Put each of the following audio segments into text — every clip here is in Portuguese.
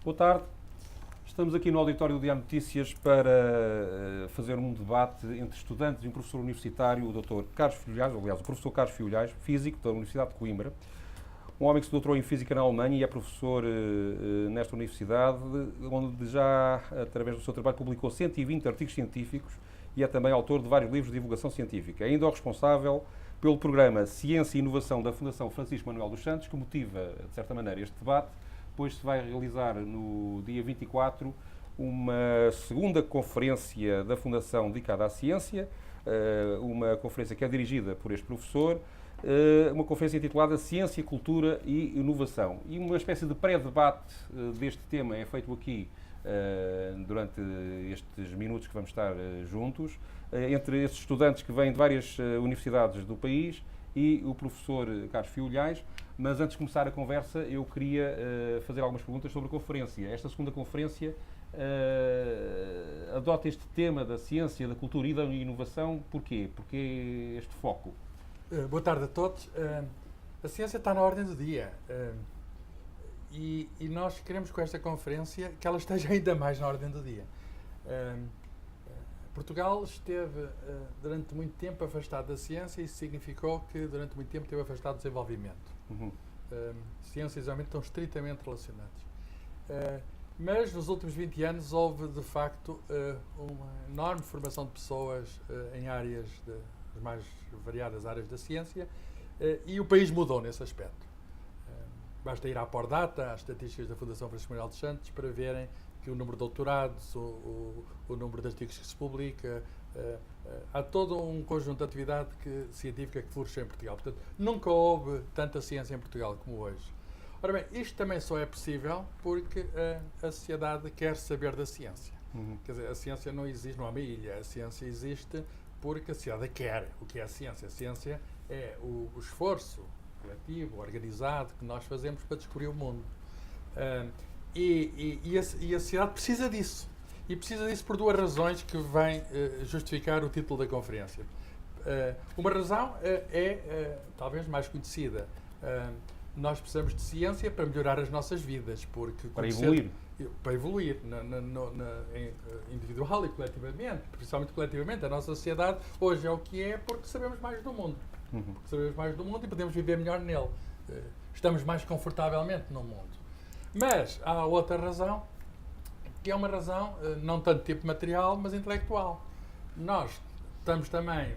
Boa tarde. Estamos aqui no auditório do Diário Notícias para fazer um debate entre estudantes e um professor universitário, o Dr. Carlos Filhais, aliás, o professor Carlos Filhais, físico da Universidade de Coimbra, um homem que se doutorou em Física na Alemanha e é professor nesta universidade, onde já, através do seu trabalho, publicou 120 artigos científicos e é também autor de vários livros de divulgação científica. É ainda o responsável pelo programa Ciência e Inovação da Fundação Francisco Manuel dos Santos, que motiva, de certa maneira, este debate, pois se vai realizar no dia 24 uma segunda conferência da Fundação dedicada à ciência, uma conferência que é dirigida por este professor, uma conferência intitulada Ciência, Cultura e Inovação. E uma espécie de pré-debate deste tema é feito aqui durante estes minutos que vamos estar juntos, entre esses estudantes que vêm de várias universidades do país e o professor Carlos Filhais. Mas antes de começar a conversa, eu queria fazer algumas perguntas sobre a conferência. Esta segunda conferência adota este tema da ciência, da cultura e da inovação. Porquê? Porque este foco? Boa tarde a todos. A ciência está na ordem do dia e nós queremos com esta conferência que ela esteja ainda mais na ordem do dia. Portugal esteve durante muito tempo afastado da ciência e isso significou que durante muito tempo esteve afastado do desenvolvimento. Ciência e desenvolvimento estão estritamente relacionados. Mas nos últimos 20 anos houve de facto uma enorme formação de pessoas em áreas as mais variadas áreas da ciência e o país mudou nesse aspecto. Basta ir à Pordata, às estatísticas da Fundação Francisco Manuel dos Santos, para verem que o número de doutorados, o número de artigos que se publica, há todo um conjunto de atividade científica que floresceu em Portugal. Portanto, nunca houve tanta ciência em Portugal como hoje. Ora bem, isto também só é possível porque a sociedade quer saber da ciência. Quer dizer, a ciência não existe, não há uma ilha, a ciência existe porque a sociedade quer. O que é a ciência? A ciência é o esforço coletivo, organizado, que nós fazemos para descobrir o mundo. E a sociedade precisa disso. E precisa disso por duas razões que vêm justificar o título da conferência. Uma razão talvez mais conhecida. Nós precisamos de ciência para melhorar as nossas vidas. Para evoluir. Para evoluir, individual e coletivamente, principalmente coletivamente. A nossa sociedade hoje é o que é porque sabemos mais do mundo. Porque sabemos mais do mundo e podemos viver melhor nele. Estamos mais confortavelmente no mundo. Mas há outra razão, que é uma razão não tanto tipo material, mas intelectual. Nós estamos também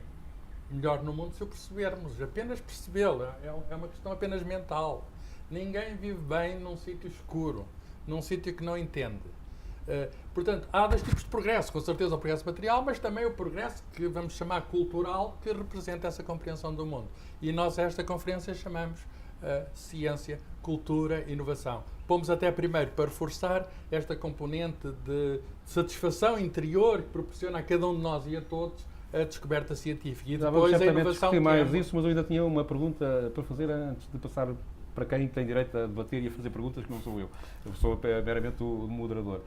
melhor no mundo se o percebermos. Apenas percebê-lo é uma questão apenas mental. Ninguém vive bem num sítio escuro, num sítio que não entende. Portanto, há dois tipos de progresso, com certeza o progresso material, mas também o progresso que vamos chamar cultural, que representa essa compreensão do mundo. E nós a esta conferência chamamos ciência, cultura e inovação. Pomos até primeiro para reforçar esta componente de satisfação interior que proporciona a cada um de nós e a todos a descoberta científica. E depois a inovação. Mais isso, mas eu ainda tinha uma pergunta para fazer antes de passar para quem tem direito a debater e a fazer perguntas, que não sou eu. Eu sou meramente o moderador.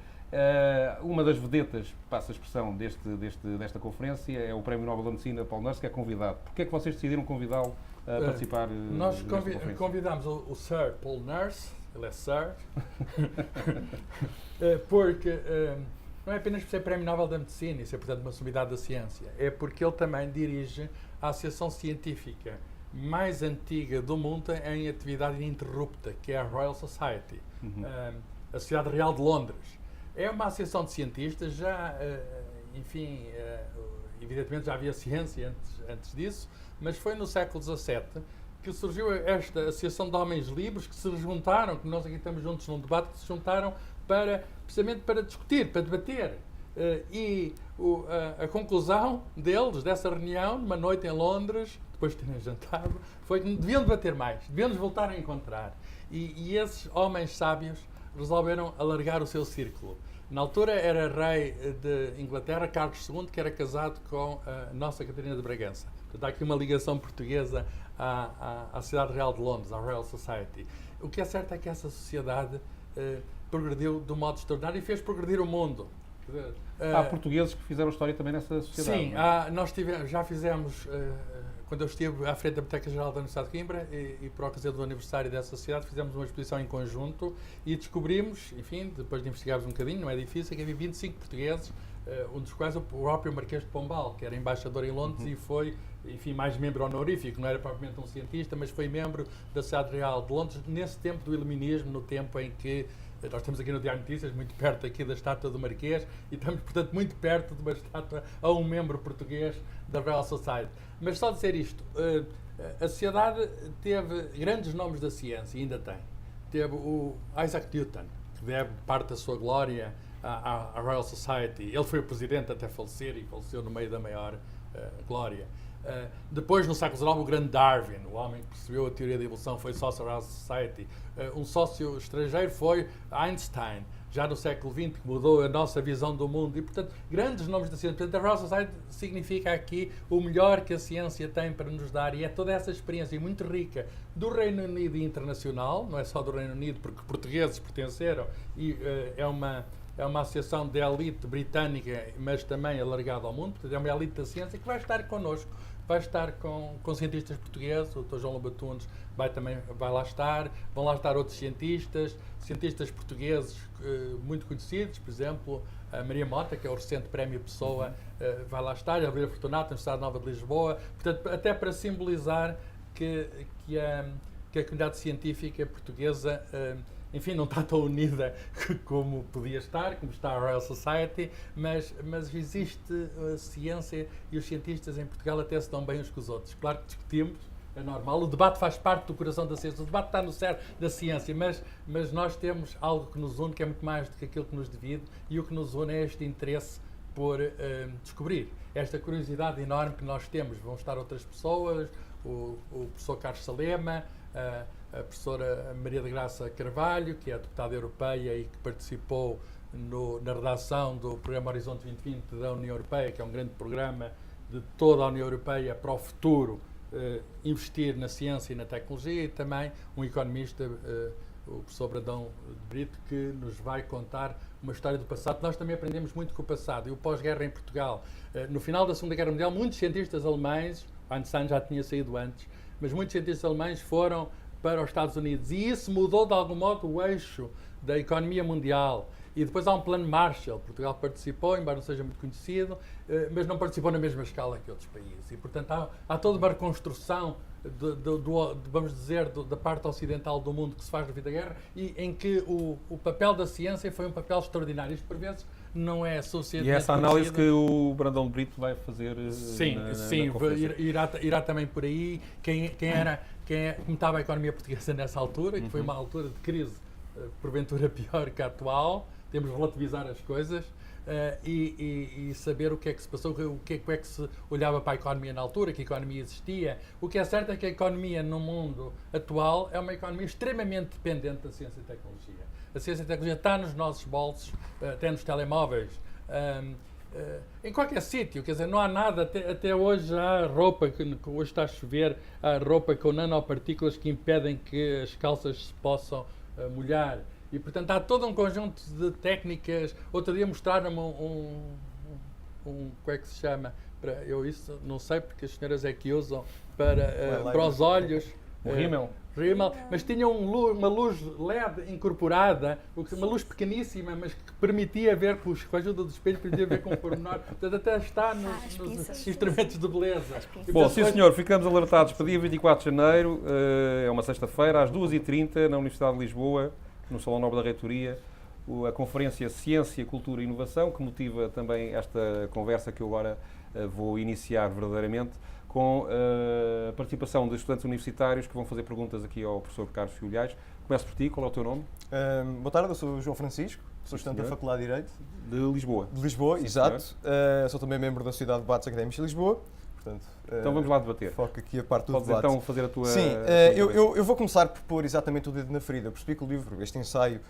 Uma das vedetas, passa a expressão, desta conferência é o Prémio Nobel da Medicina, Paul Nurse, que é convidado. Porquê é que vocês decidiram convidá-lo a participar nós convidámos o Sir Paul Nurse, ele é Sir, porque não é apenas por ser Prémio Nobel da Medicina e ser, portanto, uma sumidade da ciência, é porque ele também dirige a associação científica mais antiga do mundo em atividade ininterrupta, que é a Royal Society, a Sociedade Real de Londres. É uma associação de cientistas, evidentemente já havia ciência antes disso, mas foi no século XVII que surgiu esta associação de homens livres que se juntaram, que nós aqui estamos juntos num debate, que se juntaram precisamente para discutir, para debater. A conclusão deles, dessa reunião, numa noite em Londres, depois de terem jantado, foi que deviam debater mais, deviam nos voltar a encontrar. E esses homens sábios resolveram alargar o seu círculo. Na altura era rei de Inglaterra, Carlos II, que era casado com a nossa Catarina de Bragança. Portanto, há aqui uma ligação portuguesa à Cidade Real de Londres, à Royal Society. O que é certo é que essa sociedade progrediu de um modo extraordinário e fez progredir o mundo. Há portugueses que fizeram história também nessa sociedade. Sim, nós já fizemos quando eu estive à frente da Biblioteca Geral da Universidade de Coimbra e por ocasião do aniversário dessa sociedade, fizemos uma exposição em conjunto e descobrimos, enfim, depois de investigarmos um bocadinho, não é difícil, que havia 25 portugueses, um dos quais o próprio Marquês de Pombal, que era embaixador em Londres e foi, enfim, mais membro honorífico, não era propriamente um cientista, mas foi membro da Sociedade Real de Londres nesse tempo do iluminismo, no tempo em que nós estamos aqui no Diário de Notícias, muito perto aqui da estátua do Marquês, e estamos, portanto, muito perto de uma estátua a um membro português da Royal Society. Mas só dizer isto, a sociedade teve grandes nomes da ciência, e ainda tem. Teve o Isaac Newton, que deve parte da sua glória à Royal Society. Ele foi o presidente até falecer, e faleceu no meio da maior glória. Depois, no século XIX, o grande Darwin, o homem que percebeu a teoria da evolução, foi sócio da Royal Society. Um sócio estrangeiro foi Einstein, já no século XX, que mudou a nossa visão do mundo. E, portanto, grandes nomes da ciência. Portanto, a Royal Society significa aqui o melhor que a ciência tem para nos dar. E é toda essa experiência muito rica do Reino Unido e internacional, não é só do Reino Unido, porque portugueses pertenceram, e é uma associação de elite britânica, mas também alargada ao mundo. Portanto, é uma elite da ciência que vai estar connosco. Vai estar com cientistas portugueses, o Dr. João Lobatunes vai lá estar, vão lá estar outros cientistas portugueses muito conhecidos, por exemplo, a Maria Mota, que é o recente Prémio Pessoa, vai lá estar, a Elvira Fortunato, na Universidade Nova de Lisboa, portanto, até para simbolizar que a comunidade científica portuguesa enfim, não está tão unida como podia estar, como está a Royal Society, mas existe a ciência e os cientistas em Portugal até se dão bem uns com os outros. Claro que discutimos, é normal, o debate faz parte do coração da ciência, o debate está no cerne da ciência, mas nós temos algo que nos une, que é muito mais do que aquilo que nos divide, e o que nos une é este interesse por descobrir, esta curiosidade enorme que nós temos. Vão estar outras pessoas, o professor Carlos Salema, a professora Maria de Graça Carvalho, que é deputada europeia e que participou na redação do programa Horizonte 2020 da União Europeia, que é um grande programa de toda a União Europeia para o futuro investir na ciência e na tecnologia, e também um economista, o professor Brandão de Brito, que nos vai contar uma história do passado. Nós também aprendemos muito com o passado e o pós-guerra em Portugal. No final da Segunda Guerra Mundial, muitos cientistas alemães, Einstein já tinha saído antes, mas muitos cientistas alemães foram para os Estados Unidos, e isso mudou de algum modo o eixo da economia mundial. E depois há um plano Marshall. Portugal participou, embora não seja muito conhecido, mas não participou na mesma escala que outros países. E, portanto, há toda uma reconstrução, vamos dizer, da parte ocidental do mundo que se faz devido à guerra, e em que o papel da ciência foi um papel extraordinário. Isto, por vezes, não é suficiente. E essa análise que o Brandão de Brito vai fazer sim, irá também por aí. Como estava a economia portuguesa nessa altura, que foi uma altura de crise, porventura pior que a atual, temos de relativizar as coisas e saber o que é que se passou, como é que se olhava para a economia na altura, que a economia existia. O que é certo é que a economia no mundo atual é uma economia extremamente dependente da ciência e tecnologia. A ciência e a tecnologia está nos nossos bolsos, até nos telemóveis, em qualquer sítio. Quer dizer, não há nada, até hoje há roupa, que hoje está a chover, há roupa com nanopartículas que impedem que as calças se possam molhar. E, portanto, há todo um conjunto de técnicas. Outro dia mostraram-me como é que se chama? Eu isso não sei, porque as senhoras é que usam para os olhos. O rímel. Mas tinha uma luz LED incorporada, uma luz pequeníssima, mas que permitia ver, com a ajuda do espelho, permitia ver com pormenor. Portanto, até está nos instrumentos de beleza. Bom, sim senhor, ficamos alertados para dia 24 de janeiro, é uma sexta-feira, às 2h30, na Universidade de Lisboa, no Salão Nobre da Reitoria, a conferência Ciência, Cultura e Inovação, que motiva também esta conversa que eu agora vou iniciar verdadeiramente, com a participação de estudantes universitários que vão fazer perguntas aqui ao professor Carlos Fiolhais. Começo por ti, qual é o teu nome? Boa tarde, eu sou o João Francisco, sou estudante da Faculdade de Direito. De Lisboa. De Lisboa, sim, exato. Sou também membro da Sociedade de Debates Académicos de Lisboa. Portanto, então vamos lá debater. Foco aqui a parte do Podes debate. Então fazer a tua... Sim, eu vou começar por pôr exatamente o dedo na ferida. Eu percebi que o livro, este ensaio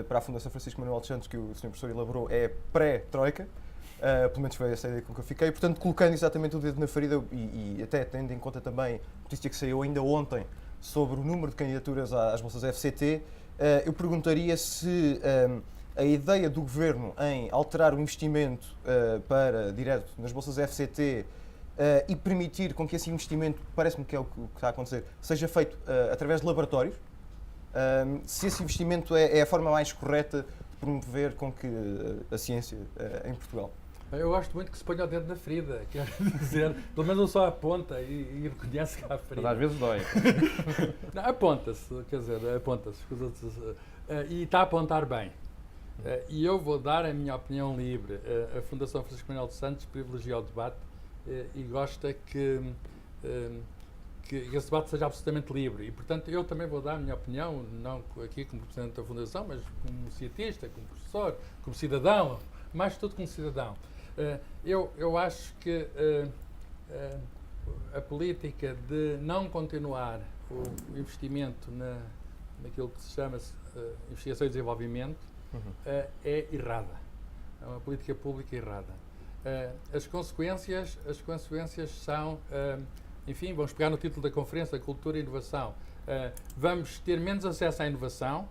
para a Fundação Francisco Manuel dos Santos, que o Sr. Professor elaborou, é pré-Troika. Pelo menos foi essa a ideia com que eu fiquei. Portanto, colocando exatamente o dedo na ferida e até tendo em conta também a notícia que saiu ainda ontem sobre o número de candidaturas às bolsas FCT, eu perguntaria se a ideia do Governo em alterar o investimento para direto nas bolsas FCT e permitir com que esse investimento, parece-me que é o que está a acontecer, seja feito através de laboratórios, se esse investimento é a forma mais correta de promover com que a ciência em Portugal. Eu gosto muito que se ponha o dedo na ferida, quer dizer, pelo menos não só aponta e reconhece que há ferida. Mas às vezes dói. Não, aponta-se, quer dizer, aponta-se. E está a apontar bem. E eu vou dar a minha opinião livre. A Fundação Francisco Manuel dos Santos privilegia o debate e gosta que esse debate seja absolutamente livre. E, portanto, eu também vou dar a minha opinião, não aqui como Presidente da Fundação, mas como cientista, como professor, como cidadão, mais tudo como cidadão. Eu acho que a política de não continuar o investimento naquilo que se chama investigação e desenvolvimento é errada. É uma política pública errada. As consequências são, enfim, vamos pegar no título da conferência, da cultura e inovação. Vamos ter menos acesso à inovação.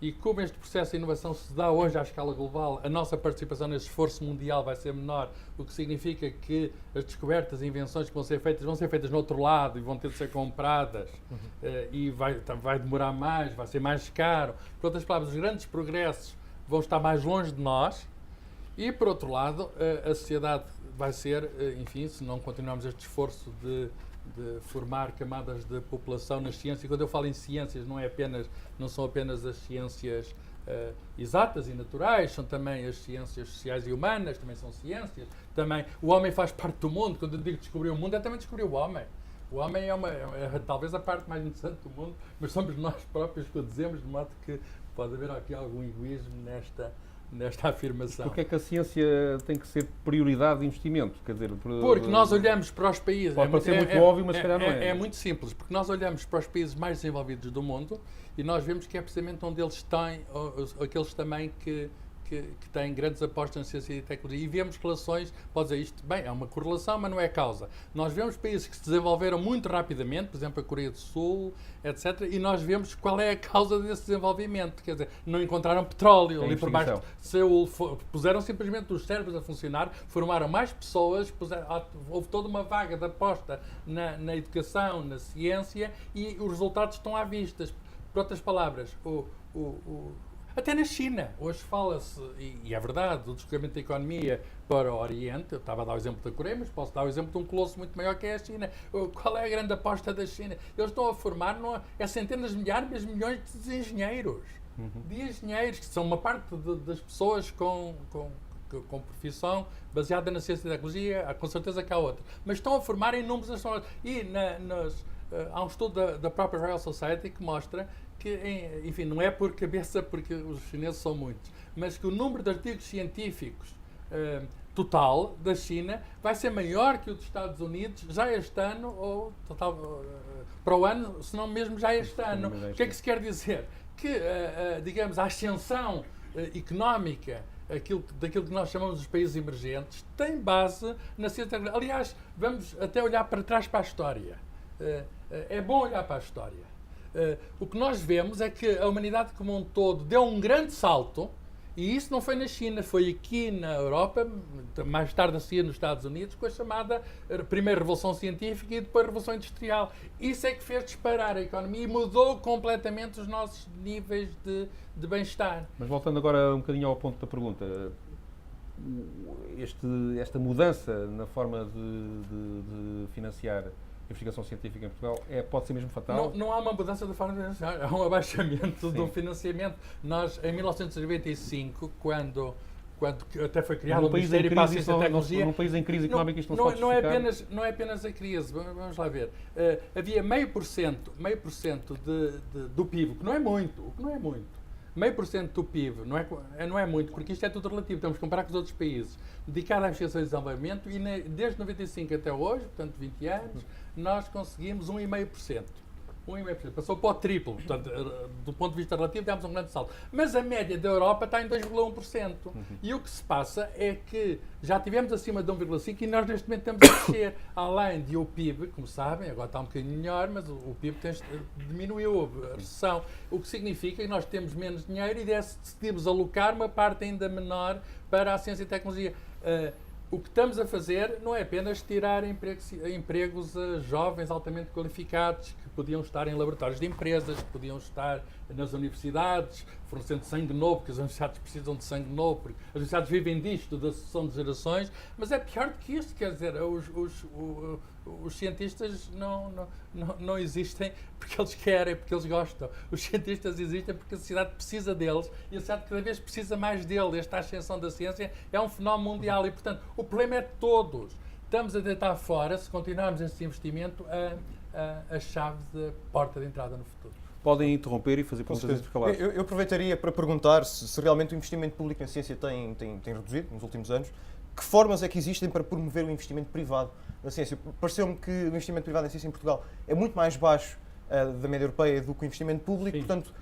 E como este processo de inovação se dá hoje à escala global, a nossa participação nesse esforço mundial vai ser menor, o que significa que as descobertas e invenções que vão ser feitas no outro lado e vão ter de ser compradas e vai demorar mais, vai ser mais caro. Por outras palavras, os grandes progressos vão estar mais longe de nós e, por outro lado, a sociedade vai ser, enfim, se não continuarmos este esforço de formar camadas de população nas ciências. E quando eu falo em ciências, não são apenas as ciências exatas e naturais, são também as ciências sociais e humanas, também são ciências. Também o homem faz parte do mundo. Quando eu digo descobrir o mundo, é também descobrir o homem. O homem é talvez a parte mais interessante do mundo, mas somos nós próprios que o dizemos, de modo que pode haver aqui algum egoísmo nesta afirmação. Porque é que a ciência tem que ser prioridade de investimento? Quer dizer, porque nós olhamos para os países... Pode parecer muito óbvio, mas se calhar não é. É muito simples, porque nós olhamos para os países mais desenvolvidos do mundo e nós vemos que é precisamente onde eles têm, aqueles também que têm grandes apostas na ciência e tecnologia, e vemos relações, pode dizer isto, bem, é uma correlação, mas não é causa. Nós vemos países que se desenvolveram muito rapidamente, por exemplo, a Coreia do Sul, etc., e nós vemos qual é a causa desse desenvolvimento. Quer dizer, não encontraram petróleo ali por baixo de Seul, puseram simplesmente os cérebros a funcionar, formaram mais pessoas, houve toda uma vaga de aposta na educação, na ciência, e os resultados estão à vista. Por outras palavras, até na China, hoje fala-se, e é verdade, do descobrimento da economia para o Oriente. Eu estava a dar o exemplo da Coreia, mas posso dar o exemplo de um colosso muito maior que é a China. Qual é a grande aposta da China? Eles estão a formar centenas de milhares, mas milhões de engenheiros. De engenheiros, que são uma parte das pessoas com profissão baseada na ciência e tecnologia, com certeza que há outra. Mas estão a formar inúmeros astronautas. E há um estudo da própria Royal Society que mostra que, enfim, não é por cabeça, porque os chineses são muitos, mas que o número de artigos científicos total da China vai ser maior que o dos Estados Unidos já este ano, ou para o ano, se não mesmo já este ano. O que é que se quer dizer? Que, digamos, a ascensão económica daquilo que nós chamamos dos países emergentes tem base na ciência. Aliás, vamos até olhar para trás para a história. É bom olhar para a história. O que nós vemos é que a humanidade como um todo deu um grande salto, e isso não foi na China, foi aqui na Europa, mais tarde a seguir nos Estados Unidos, com a chamada primeira Revolução Científica e depois a Revolução Industrial. Isso é que fez disparar a economia e mudou completamente os nossos níveis de bem-estar. Mas voltando agora um bocadinho ao ponto da pergunta, esta mudança na forma de financiar investigação científica em Portugal pode ser mesmo fatal? Não há uma mudança da forma de financiar, há um abaixamento do financiamento. Nós, em 1995, quando até foi criado o Ministério para a Ciência e Tecnologia... Num país em crise económica isto não se pode justificar? Não é apenas a crise, vamos lá ver. Havia 0,5% do PIB, o que não é muito, 0,5% do PIB, não é muito, porque isto é tudo relativo, temos que comparar com os outros países, dedicado à investigação e desenvolvimento, e desde 95 até hoje, portanto 20 anos, nós conseguimos 1,5%. 1,5%. Passou para o triplo, portanto, do ponto de vista relativo, demos um grande salto. Mas a média da Europa está em 2,1%. E o que se passa é que já tivemos acima de 1,5% e nós neste momento estamos a descer. Além de o PIB, como sabem, agora está um bocadinho melhor, mas o PIB diminuiu a recessão, o que significa que nós temos menos dinheiro e decidimos alocar uma parte ainda menor para a ciência e tecnologia. O que estamos a fazer não é apenas tirar empregos a jovens altamente qualificados que podiam estar em laboratórios de empresas, que podiam estar nas universidades, fornecendo sangue novo, porque as universidades precisam de sangue novo, porque as universidades vivem disto, da sucessão de gerações, mas é pior do que isto, quer dizer, os cientistas não existem porque eles querem, porque eles gostam. Os cientistas existem porque a sociedade precisa deles e a sociedade cada vez precisa mais deles. Esta ascensão da ciência é um fenómeno mundial e, portanto, o problema é de todos. Estamos a deitar fora, se continuarmos esse investimento, a chave de porta de entrada no futuro. Podem interromper e fazer perguntas intercalares. Eu aproveitaria para perguntar se realmente o investimento público em ciência tem reduzido nos últimos anos. Que formas é que existem para promover o investimento privado na ciência? Pareceu-me que o investimento privado em ciência em Portugal é muito mais baixo da média europeia do que o investimento público. Sim. Portanto,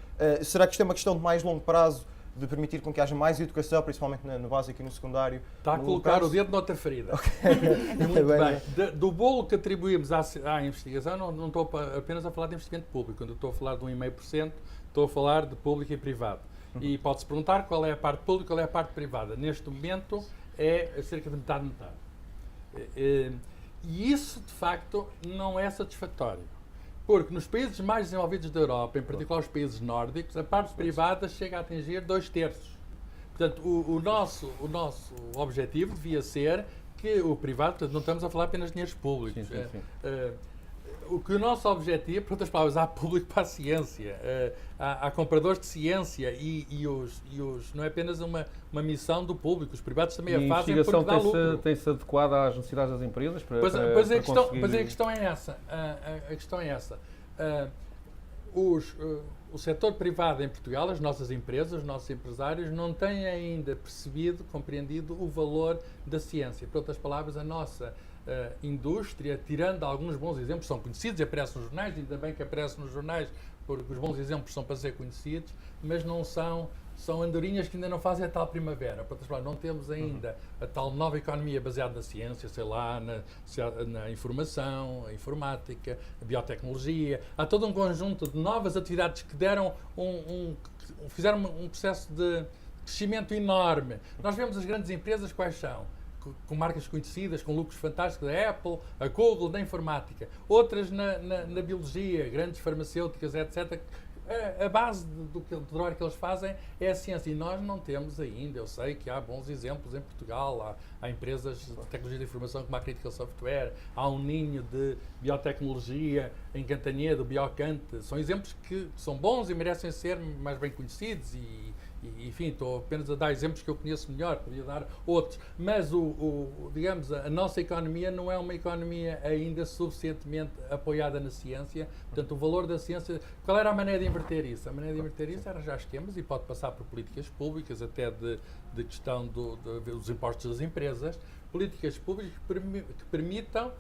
será que isto é uma questão de mais longo prazo, de permitir com que haja mais educação, principalmente no básico e no secundário? Está a colocar o dedo noutra ferida. Okay. Muito bem. Do bolo que atribuímos à investigação, não estou apenas a falar de investimento público. Quando eu estou a falar de 1,5%, estou a falar de público e privado. E pode-se perguntar qual é a parte pública e qual é a parte privada. Neste momento é cerca de metade. E isso, de facto, não é satisfatório. Porque nos países mais desenvolvidos da Europa, em particular os países nórdicos, a parte privada chega a atingir 2/3. Portanto, o nosso objetivo devia ser que o privado, portanto, não estamos a falar apenas de dinheiros públicos. Sim. O que o nosso objetivo, por outras palavras, há público para a ciência, há compradores de ciência e não é apenas uma missão do público, os privados também a fazem porque dá lucro. A investigação tem-se adequado às necessidades das empresas? Pois a questão é essa. O setor privado em Portugal, as nossas empresas, os nossos empresários, não têm ainda compreendido o valor da ciência. Por outras palavras, a nossa indústria, tirando alguns bons exemplos, são conhecidos, aparecem nos jornais, ainda bem que aparecem nos jornais, porque os bons exemplos são para ser conhecidos, mas não são andorinhas que ainda não fazem a tal primavera. Por outras palavras, não temos ainda a tal nova economia baseada na ciência, sei lá, na informação, a informática, a biotecnologia. Há todo um conjunto de novas atividades que fizeram um processo de crescimento enorme. Nós vemos as grandes empresas quais são? Com marcas conhecidas, com lucros fantásticos, a Apple, a Google, da informática. Outras na biologia, grandes farmacêuticas, etc. A base do trabalho que eles fazem é a ciência. E nós não temos ainda. Eu sei que há bons exemplos em Portugal. Há empresas de tecnologia de informação como a Critical Software. Há um ninho de biotecnologia em Cantanhede, o Biocante. São exemplos que são bons e merecem ser mais bem conhecidos enfim, estou apenas a dar exemplos que eu conheço melhor, podia dar outros, mas digamos, a nossa economia não é uma economia ainda suficientemente apoiada na ciência. Portanto, o valor da ciência, qual era a maneira de inverter isso? A maneira de inverter isso era já esquemas e pode passar por políticas públicas, até de questão dos impostos das empresas, políticas públicas que permitam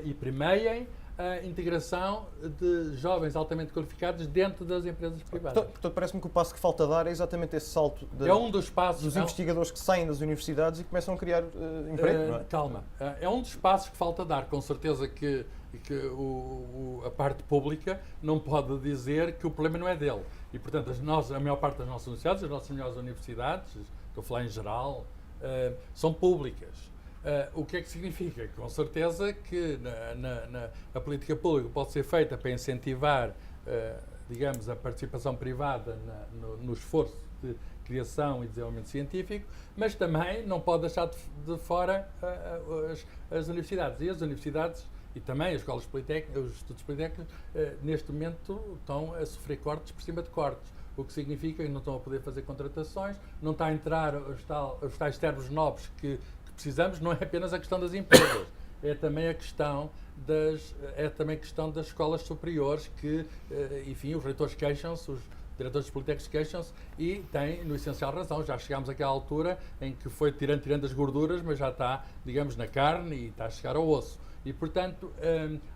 e premiem a integração de jovens altamente qualificados dentro das empresas privadas. Portanto, parece-me que o passo que falta dar é exatamente esse salto é um dos passos, dos investigadores que saem das universidades e começam a criar emprego. Não é? Calma. É um dos passos que falta dar. Com certeza que a parte pública não pode dizer que o problema não é dele. E, portanto, a maior parte das nossas universidades, as nossas melhores universidades, estou a falar em geral, são públicas. O que é que significa? Com certeza que a política pública pode ser feita para incentivar, digamos, a participação privada no esforço de criação e desenvolvimento científico, mas também não pode deixar de fora as universidades. E as universidades e também as escolas politécnicas, os estudos politécnicos, neste momento estão a sofrer cortes por cima de cortes. O que significa que não estão a poder fazer contratações, não está a entrar os tais termos novos que precisamos. Não é apenas a questão das empresas, é também a questão das escolas superiores que, enfim, os reitores queixam-se, os diretores de politécnicos queixam-se e têm, no essencial, razão. Já chegámos àquela altura em que foi tirando as gorduras, mas já está, digamos, na carne e está a chegar ao osso. E, portanto,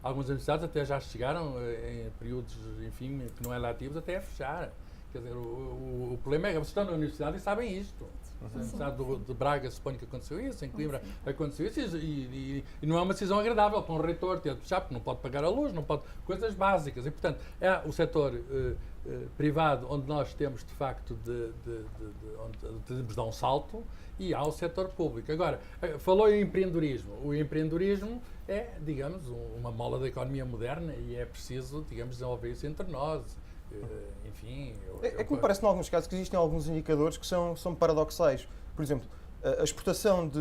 algumas universidades até já chegaram, em períodos, enfim, que não é lativos, até a fechar. Quer dizer, o problema é que vocês estão na universidade e sabem isto. Na cidade de Braga, suponho que aconteceu isso, em Coimbra aconteceu isso, e não é uma decisão agradável para um reitor ter de fechar, porque não pode pagar a luz, não pode, coisas básicas. E, portanto, é o setor privado onde nós temos, de facto, onde temos de dar um salto, e há o setor público. Agora, falou em empreendedorismo. O empreendedorismo é, digamos, uma mola da economia moderna e é preciso, digamos, desenvolver isso entre nós. Enfim... É que me parece, em alguns casos, que existem alguns indicadores que são paradoxais. Por exemplo, a exportação de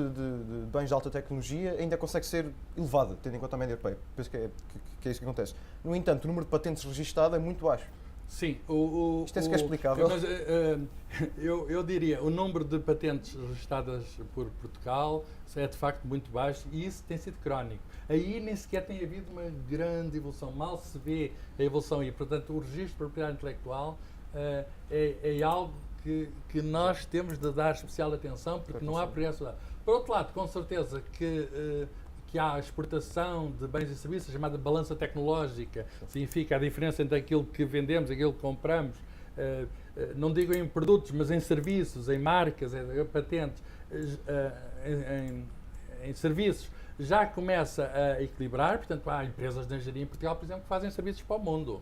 bens de alta tecnologia ainda consegue ser elevada, tendo em conta a média europeia. Penso que é isso que acontece. No entanto, o número de patentes registado é muito baixo. Sim. Isto é sequer explicável? Mas eu diria, o número de patentes registradas por Portugal é de facto muito baixo e isso tem sido crónico. Aí nem sequer tem havido uma grande evolução. Mal se vê a evolução e, portanto, o registro de propriedade intelectual é algo que nós temos de dar especial atenção porque não há progresso. Por outro lado, com certeza que há a exportação de bens e serviços, chamada balança tecnológica, significa a diferença entre aquilo que vendemos e aquilo que compramos, não digo em produtos, mas em serviços, em marcas, em patentes, em serviços, já começa a equilibrar. Portanto, há empresas de engenharia em Portugal, por exemplo, que fazem serviços para o mundo.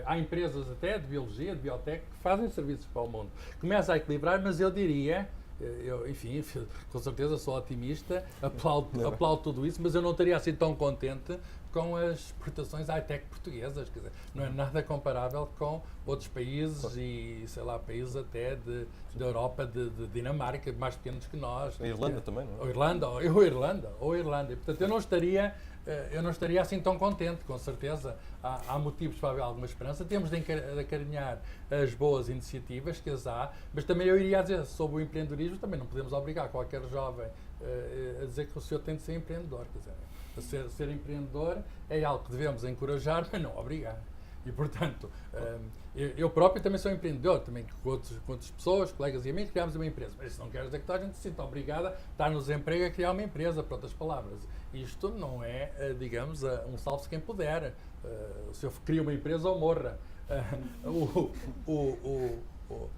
Há empresas até de biologia, de biotec, que fazem serviços para o mundo. Começa a equilibrar, mas eu diria... enfim, com certeza sou otimista, aplaudo tudo isso, mas eu não estaria assim tão contente com as exportações high-tech portuguesas. Quer dizer, não é nada comparável com outros países e, sei lá, países até da Europa, de Dinamarca, mais pequenos que nós. A Irlanda também, não é? Ou Irlanda. Portanto, eu não estaria assim tão contente, com certeza. Há motivos para haver alguma esperança. Temos de acarinhar as boas iniciativas que as há, mas também eu iria dizer, sobre o empreendedorismo, também não podemos obrigar qualquer jovem a dizer que o senhor tem de ser empreendedor. Quer dizer, ser empreendedor é algo que devemos encorajar, mas não obrigar. E, portanto, eu próprio também sou empreendedor, também com outras pessoas, colegas e amigos, criámos uma empresa. Mas isso não quer dizer que toda a gente se sinta obrigada a estar no desemprego a criar uma empresa, por outras palavras. Isto não é, digamos, um salve-se quem puder. O senhor cria uma empresa ou morra.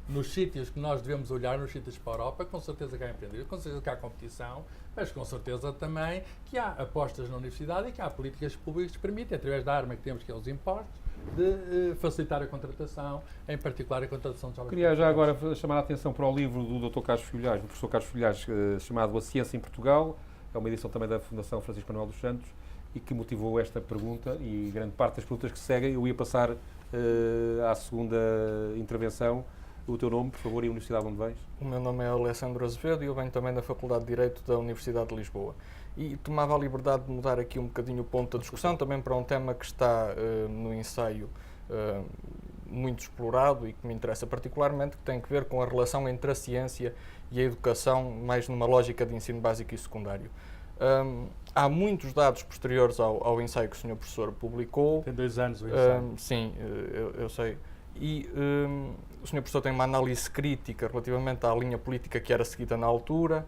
Nos sítios que nós devemos olhar, nos sítios para a Europa, com certeza que há empreendedorismo, com certeza que há competição, mas com certeza também que há apostas na universidade e que há políticas públicas que permitem, através da arma que temos, que é os impostos, de facilitar a contratação, em particular a contratação de jovens. Queria já agora chamar a atenção para o livro do Dr. Carlos Filhais, do professor Carlos Filhais, chamado A Ciência em Portugal. É uma edição também da Fundação Francisco Manuel dos Santos e que motivou esta pergunta e grande parte das perguntas que seguem. Eu ia passar à segunda intervenção. O teu nome, por favor, e a universidade onde vens? O meu nome é Alessandro Azevedo e eu venho também da Faculdade de Direito da Universidade de Lisboa. E tomava a liberdade de mudar aqui um bocadinho o ponto da discussão, também para um tema que está no ensaio muito explorado e que me interessa particularmente, que tem que ver com a relação entre a ciência e a educação, mais numa lógica de ensino básico e secundário. Há muitos dados posteriores ao ensaio que o Sr. Professor publicou. Tem 2 anos o ensaio. Sim, eu sei. E o Sr. Professor tem uma análise crítica relativamente à linha política que era seguida na altura,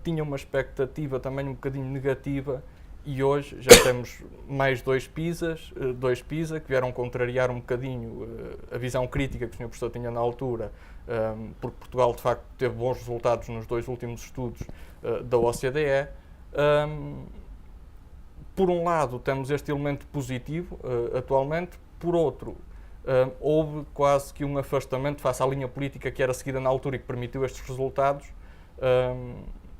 tinha uma expectativa também um bocadinho negativa e hoje já temos mais 2 PISA que vieram contrariar um bocadinho a visão crítica que o Sr. Professor tinha na altura, porque Portugal de facto teve bons resultados nos 2 últimos estudos da OCDE. Por um lado temos este elemento positivo atualmente, por outro houve quase que um afastamento face à linha política que era seguida na altura e que permitiu estes resultados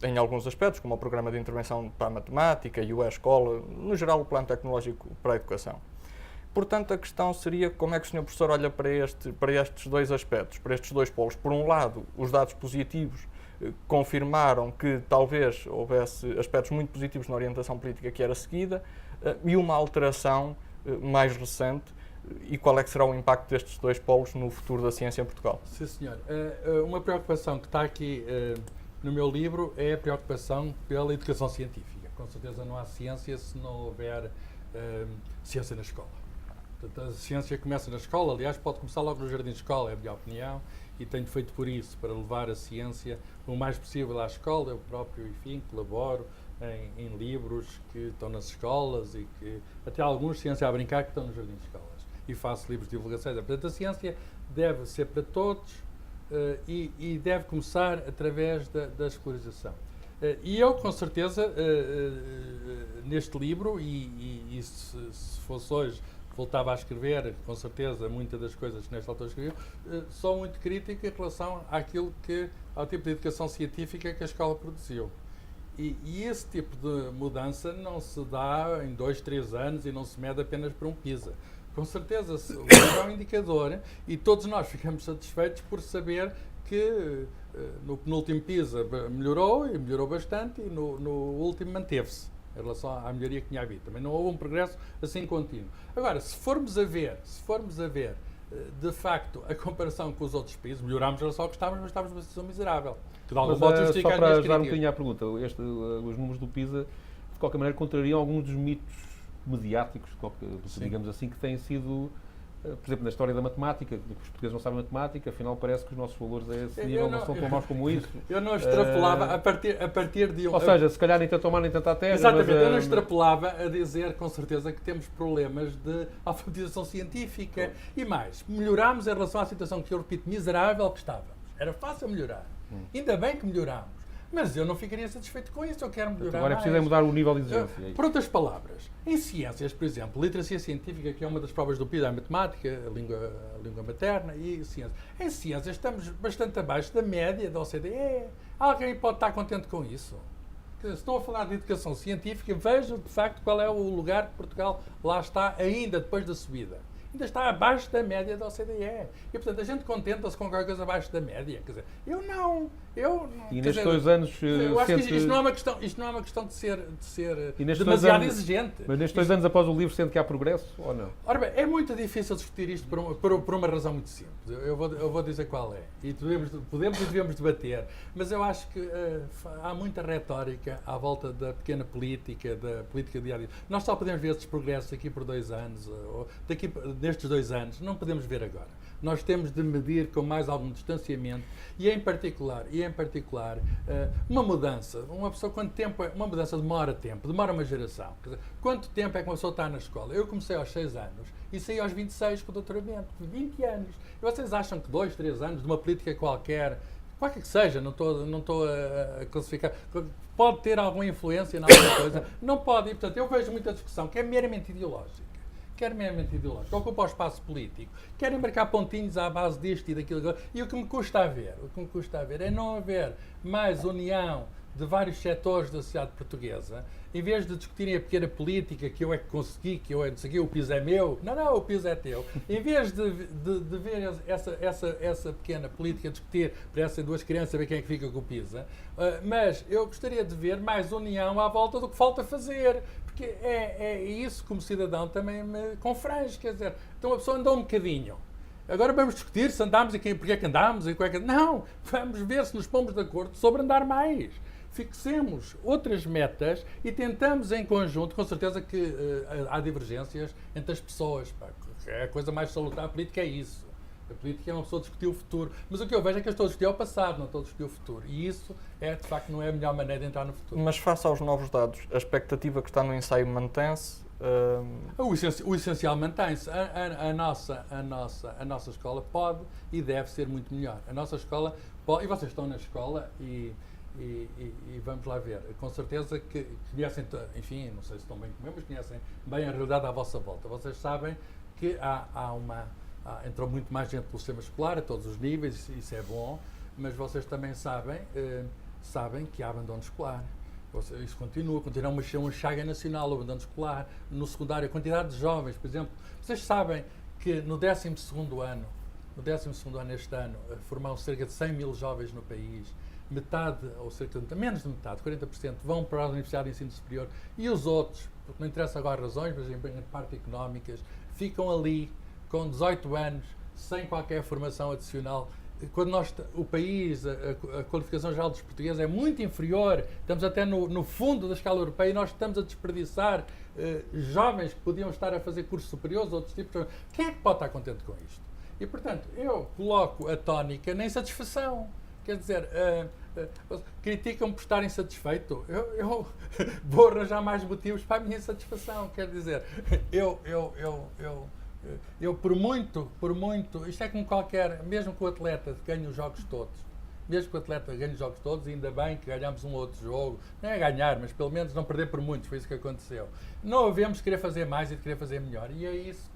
em alguns aspectos, como o Programa de Intervenção para a Matemática e o E-Escola, no geral o Plano Tecnológico para a Educação. Portanto, a questão seria como é que o Sr. Professor olha para estes 2 aspectos, para estes 2 polos. Por um lado, os dados positivos confirmaram que talvez houvesse aspectos muito positivos na orientação política que era seguida e uma alteração mais recente. E qual é que será o impacto destes 2 polos no futuro da ciência em Portugal? Sim, senhor. Uma preocupação que está aqui no meu livro é a preocupação pela educação científica. Com certeza não há ciência se não houver ciência na escola. Portanto, a ciência começa na escola, aliás, pode começar logo no jardim de escola, é a minha opinião, e tenho feito por isso, para levar a ciência o mais possível à escola. Eu próprio, enfim, colaboro em livros que estão nas escolas e que até alguns, ciência a brincar, que estão no jardim de escolas. E faço livros de divulgação. Portanto, a ciência deve ser para todos, e deve começar através da escolarização. E eu, com certeza, neste livro, e se fosse hoje, voltava a escrever, com certeza, muitas das coisas que nesta altura escrevi, sou muito crítico em relação ao tipo de educação científica que a escola produziu. E esse tipo de mudança não se dá em 2, 3 anos e não se mede apenas por um PISA. Com certeza, o PISA é um indicador e todos nós ficamos satisfeitos por saber que no penúltimo PISA melhorou e melhorou bastante e no último manteve-se em relação à melhoria que tinha havido. Também não houve um progresso assim contínuo. Agora, se formos a ver de facto a comparação com os outros países, melhorámos em relação ao que estávamos, mas estávamos numa situação miserável. Que de algum modo justifica só as para minhas ajudar um críticas. bocadinho à pergunta, os números do PISA, de qualquer maneira, contrariam alguns dos mitos mediáticos, digamos assim, que têm sido, por exemplo, na história da matemática, que os portugueses não sabem matemática, afinal parece que os nossos valores a esse nível não são tão maus como isso. Eu não extrapolava a partir de um... Ou seja, se calhar nem tanto ao mar nem tanto à terra. Exatamente, mas, eu não extrapolava a dizer com certeza que temos problemas de alfabetização científica e mais, melhorámos em relação à situação que eu repito, miserável que estávamos. Era fácil melhorar. Ainda bem que melhorámos. Mas eu não ficaria satisfeito com isso, eu quero melhorar agora é mais. preciso mudar o nível de exigência. Por outras palavras, em ciências, por exemplo, literacia científica, que é uma das provas do PISA, a matemática, a língua materna e ciências. Em ciências estamos bastante abaixo da média da OCDE. Alguém pode estar contente com isso? Se estou a falar de educação científica, vejam de facto qual é o lugar que Portugal lá está ainda depois da subida. Ainda está abaixo da média da OCDE. E, portanto, a gente contenta-se com qualquer coisa abaixo da média. Quer dizer, eu não. E nestes 2 anos... Eu acho que isto não é uma questão de ser demasiado exigente. Mas nestes 2 anos após o livro, sente que há progresso ou não? Ora bem, é muito difícil discutir isto por uma razão muito simples. Eu vou dizer qual é. E podemos e devemos debater. Mas eu acho que há muita retórica à volta da pequena política, da política diária. Nós só podemos ver estes progressos aqui por 2 anos, ou nestes 2 anos. Não podemos ver agora. Nós temos de medir com mais algum distanciamento e em particular uma mudança. Uma pessoa, quanto tempo uma mudança demora tempo, demora uma geração. Quer dizer, quanto tempo é que uma pessoa está na escola? Eu comecei aos 6 anos e saí aos 26 com o doutoramento, 20 anos. E vocês acham que 2, 3 anos de uma política qualquer que seja, não estou a classificar, pode ter alguma influência em alguma coisa? Não pode. E, portanto, eu vejo muita discussão que é meramente ideológica. Ocupa o espaço político, querem marcar pontinhos à base disto e daquilo. E o que me custa a ver é não haver mais união de vários setores da sociedade portuguesa, em vez de discutirem a pequena política, que eu é que consegui, que eu é que o PISA é meu. Não, o PISA é teu. Em vez de ver essa pequena política discutir para essas 2 crianças saber quem é que fica com o PISA, mas eu gostaria de ver mais união à volta do que falta fazer. Porque é isso como cidadão também me confrange, quer dizer, então a pessoa andou um bocadinho. Agora vamos discutir se andámos e porque é que andámos e qual é que... Não, vamos ver se nos pomos de acordo sobre andar mais. Fixemos outras metas e tentamos em conjunto, com certeza que há divergências entre as pessoas. A coisa mais salutar, a política é isso. A política é uma pessoa discutir o futuro. Mas o que eu vejo é que eu estou a discutir o passado, não estou a discutir o futuro. E isso, de facto, não é a melhor maneira de entrar no futuro. Mas face aos novos dados, a expectativa que está no ensaio mantém-se? O essencial mantém-se. A nossa escola pode e deve ser muito melhor. A nossa escola pode, e vocês estão na escola e vamos lá ver. Com certeza que conhecem, enfim, não sei se estão bem como eu, mas conhecem bem a realidade à vossa volta. Vocês sabem que entrou muito mais gente pelo sistema escolar, a todos os níveis, isso é bom, mas vocês também sabem que há abandono escolar. Isso continua uma chaga nacional, o abandono escolar. No secundário, a quantidade de jovens, por exemplo, vocês sabem que no 12º ano este ano, formaram cerca de 100 mil jovens no país, metade, ou cerca de menos de metade, 40%, vão para a Universidade de Ensino Superior e os outros, porque não interessa agora razões, mas em parte económicas, ficam ali com 18 anos, sem qualquer formação adicional. Quando o país, a qualificação geral dos portugueses é muito inferior, estamos até no fundo da escala europeia e nós estamos a desperdiçar jovens que podiam estar a fazer cursos superiores, outros tipos. Quem é que pode estar contente com isto? E, portanto, eu coloco a tónica na insatisfação. Quer dizer, criticam-me por estar insatisfeito. Eu vou arranjar mais motivos para a minha insatisfação. Quer dizer, eu Eu, por muito, isto é como qualquer, mesmo que o atleta ganhe os jogos todos, mesmo que o atleta ganhe os jogos todos, ainda bem que ganhamos um outro jogo, não é ganhar, mas pelo menos não perder por muitos, foi isso que aconteceu. Não havemos de querer fazer mais e de querer fazer melhor, e é isso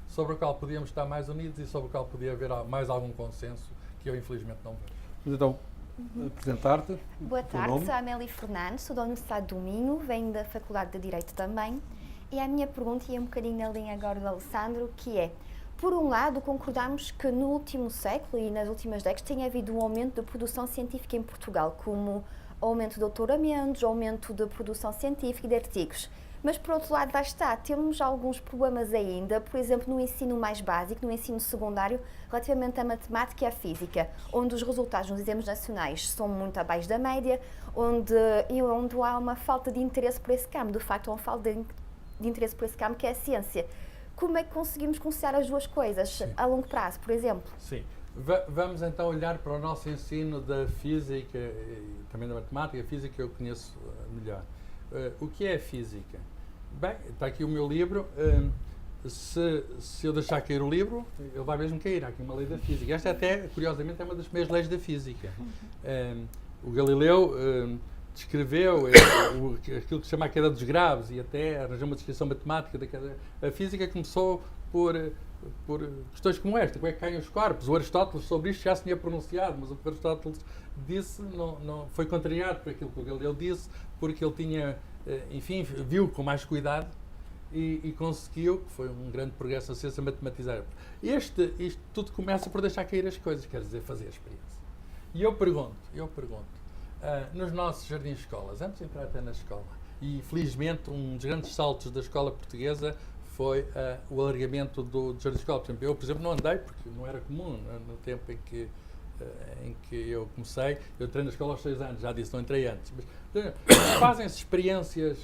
sobre o qual podíamos estar mais unidos e sobre o qual podia haver mais algum consenso, que eu infelizmente não vejo. Mas então, apresentar-te. Boa teu tarde, nome. sou a Amélie Fernandes, sou da Universidade do Minho, venho da Faculdade de Direito também. E a minha pergunta ia um bocadinho na linha agora do Alessandro, que é, por um lado, concordamos que no último século e nas últimas décadas tem havido um aumento da produção científica em Portugal, como aumento de doutoramentos, aumento de produção científica e de artigos. Mas, por outro lado, lá está, temos alguns problemas ainda, por exemplo, no ensino mais básico, no ensino secundário, relativamente à matemática e à física, onde os resultados nos exames nacionais são muito abaixo da média, onde há uma falta de interesse por esse campo, de facto, há uma falta de interesse por esse campo, que é a ciência. Como é que conseguimos conciliar as duas coisas, Sim. a longo prazo, por exemplo? Sim. Vamos então olhar para o nosso ensino da física e também da matemática. A física eu conheço melhor. O que é a física? Bem, está aqui o meu livro. Se eu deixar cair o livro, ele vai mesmo cair. Há aqui uma lei da física. Esta até, curiosamente, é uma das primeiras leis da física. O Galileu descreveu aquilo que se chama a queda dos graves e até arranjou uma descrição matemática da queda. A física começou por questões como esta, como é que caem os corpos. O Aristóteles sobre isto já se tinha pronunciado, mas o que Aristóteles disse não foi contrariado por aquilo que o Galileu disse, porque ele tinha, enfim, viu com mais cuidado e conseguiu, que foi um grande progresso na ciência, matematizar. Isto tudo começa por deixar cair as coisas, quer dizer, fazer a experiência. E eu pergunto, nos nossos jardins-escolas, antes de entrar até na escola, e felizmente um dos grandes saltos da escola portuguesa foi o alargamento do jardim de escola. Eu, por exemplo, não andei, porque não era comum no tempo em que eu comecei. Eu entrei na escola aos 6 anos, já disse, não entrei antes. Mas fazem-se experiências,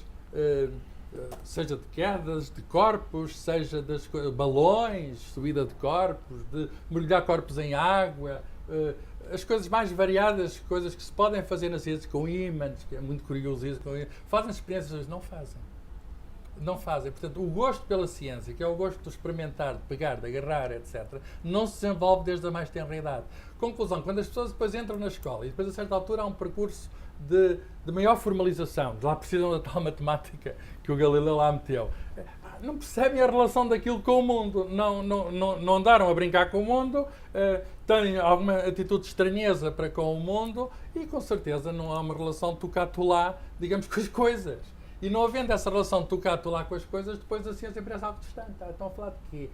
seja de quedas de corpos, seja das balões, subida de corpos, de mergulhar corpos em água, as coisas mais variadas, coisas que se podem fazer na ciência com ímãs, que é muito curioso isso, fazem experiências, não fazem. Portanto, o gosto pela ciência, que é o gosto de experimentar, de pegar, de agarrar, etc., não se desenvolve desde a mais tenra idade. Conclusão, quando as pessoas depois entram na escola e depois a certa altura há um percurso de maior formalização, lá precisam da tal matemática que o Galileu lá meteu, não percebem a relação daquilo com o mundo, não andaram a brincar com o mundo, têm alguma atitude de estranheza para com o mundo e com certeza não há uma relação tu-cá-tu-lá, digamos, com as coisas. E não havendo essa relação de tu-cá-tu-lá com as coisas, depois a ciência parece algo distante. Estão a falar de quê?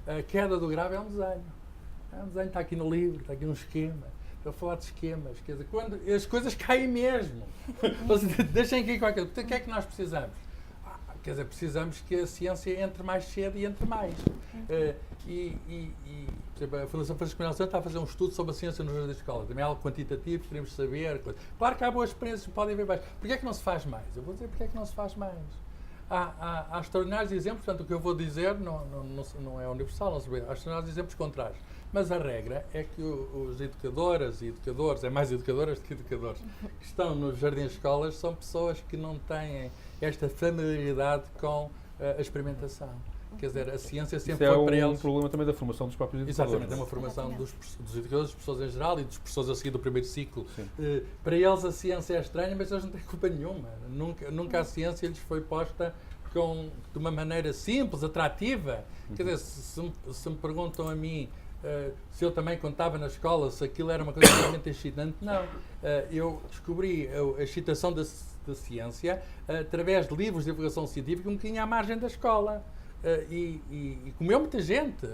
A queda do grave é um desenho. Está aqui no livro, está aqui um esquema. Estou a falar de esquemas. Quer dizer, quando as coisas caem mesmo. Deixem aqui qualquer coisa. O que é que nós precisamos? Quer dizer, precisamos que a ciência entre mais cedo e entre mais. Por exemplo, a Fundação Francisco Manuel Santos está a fazer um estudo sobre a ciência nos jardins de escola. Também é algo quantitativo, queremos saber. Claro que há boas experiências, podem haver mais. Porquê é que não se faz mais? Eu vou dizer porque é que não se faz mais. Há extraordinários exemplos, portanto, o que eu vou dizer não é universal, não se vê. Há extraordinários exemplos contrários. Mas a regra é que os educadoras e educadores, é mais educadoras do que educadores, que estão nos jardins de escolas são pessoas que não têm esta familiaridade com a experimentação. Quer dizer, a ciência sempre foi para eles... É um problema também da formação dos próprios educadores. Exatamente, é uma formação dos educadores, dos professores em geral e dos professores a seguir do primeiro ciclo. Para eles a ciência é estranha, mas eles não têm culpa nenhuma. Nunca a ciência lhes foi posta de uma maneira simples, atrativa. Quer dizer, se me perguntam a mim se eu também contava na escola, se aquilo era uma coisa realmente excitante, não. Eu descobri a excitação da ciência através de livros de divulgação científica um bocadinho à margem da escola. E comeu muita gente,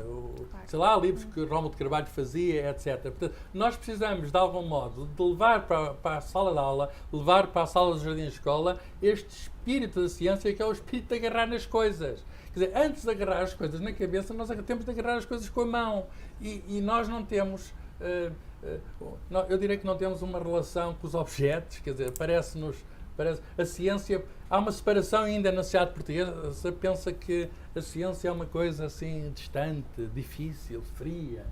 sei lá, livros que Rómulo de Carvalho fazia, etc. Portanto, nós precisamos, de algum modo, de levar para a sala de aula, levar para a sala do jardim de escola, este espírito da ciência, que é o espírito de agarrar nas coisas. Quer dizer, antes de agarrar as coisas na cabeça, nós temos de agarrar as coisas com a mão. E nós não temos... eu diria que não temos uma relação com os objetos, quer dizer, parece-nos... A ciência, há uma separação ainda na sociedade portuguesa, pensa que a ciência é uma coisa assim distante, difícil, fria,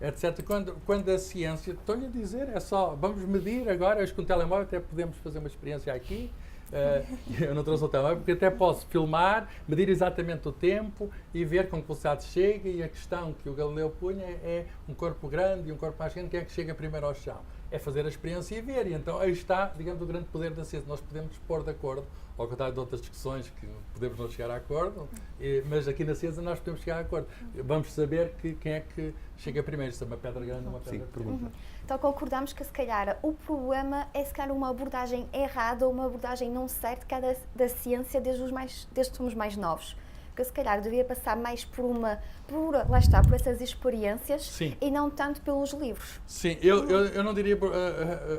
etc. Quando a ciência, estou-lhe a dizer, é só, vamos medir agora, com o telemóvel até podemos fazer uma experiência aqui, Eu não trouxe o telemóvel porque até posso filmar, medir exatamente o tempo e ver com que velocidade chega, e a questão que o Galileu punha é um corpo grande e um corpo mais grande, quem é que chega primeiro ao chão? É fazer a experiência e ver. E então aí está, digamos, o grande poder da ciência. Nós podemos pôr de acordo, ao contrário de outras discussões que podemos não chegar a acordo, mas aqui na ciência nós podemos chegar a acordo. Vamos saber quem é que chega primeiro, se é uma pedra grande ou uma pedra pequena. Então concordamos que se calhar o problema é se calhar uma abordagem errada ou uma abordagem não certa da ciência desde que somos mais novos. Que se calhar devia passar mais por lá está, por essas experiências. Sim. E não tanto pelos livros. Sim, eu não diria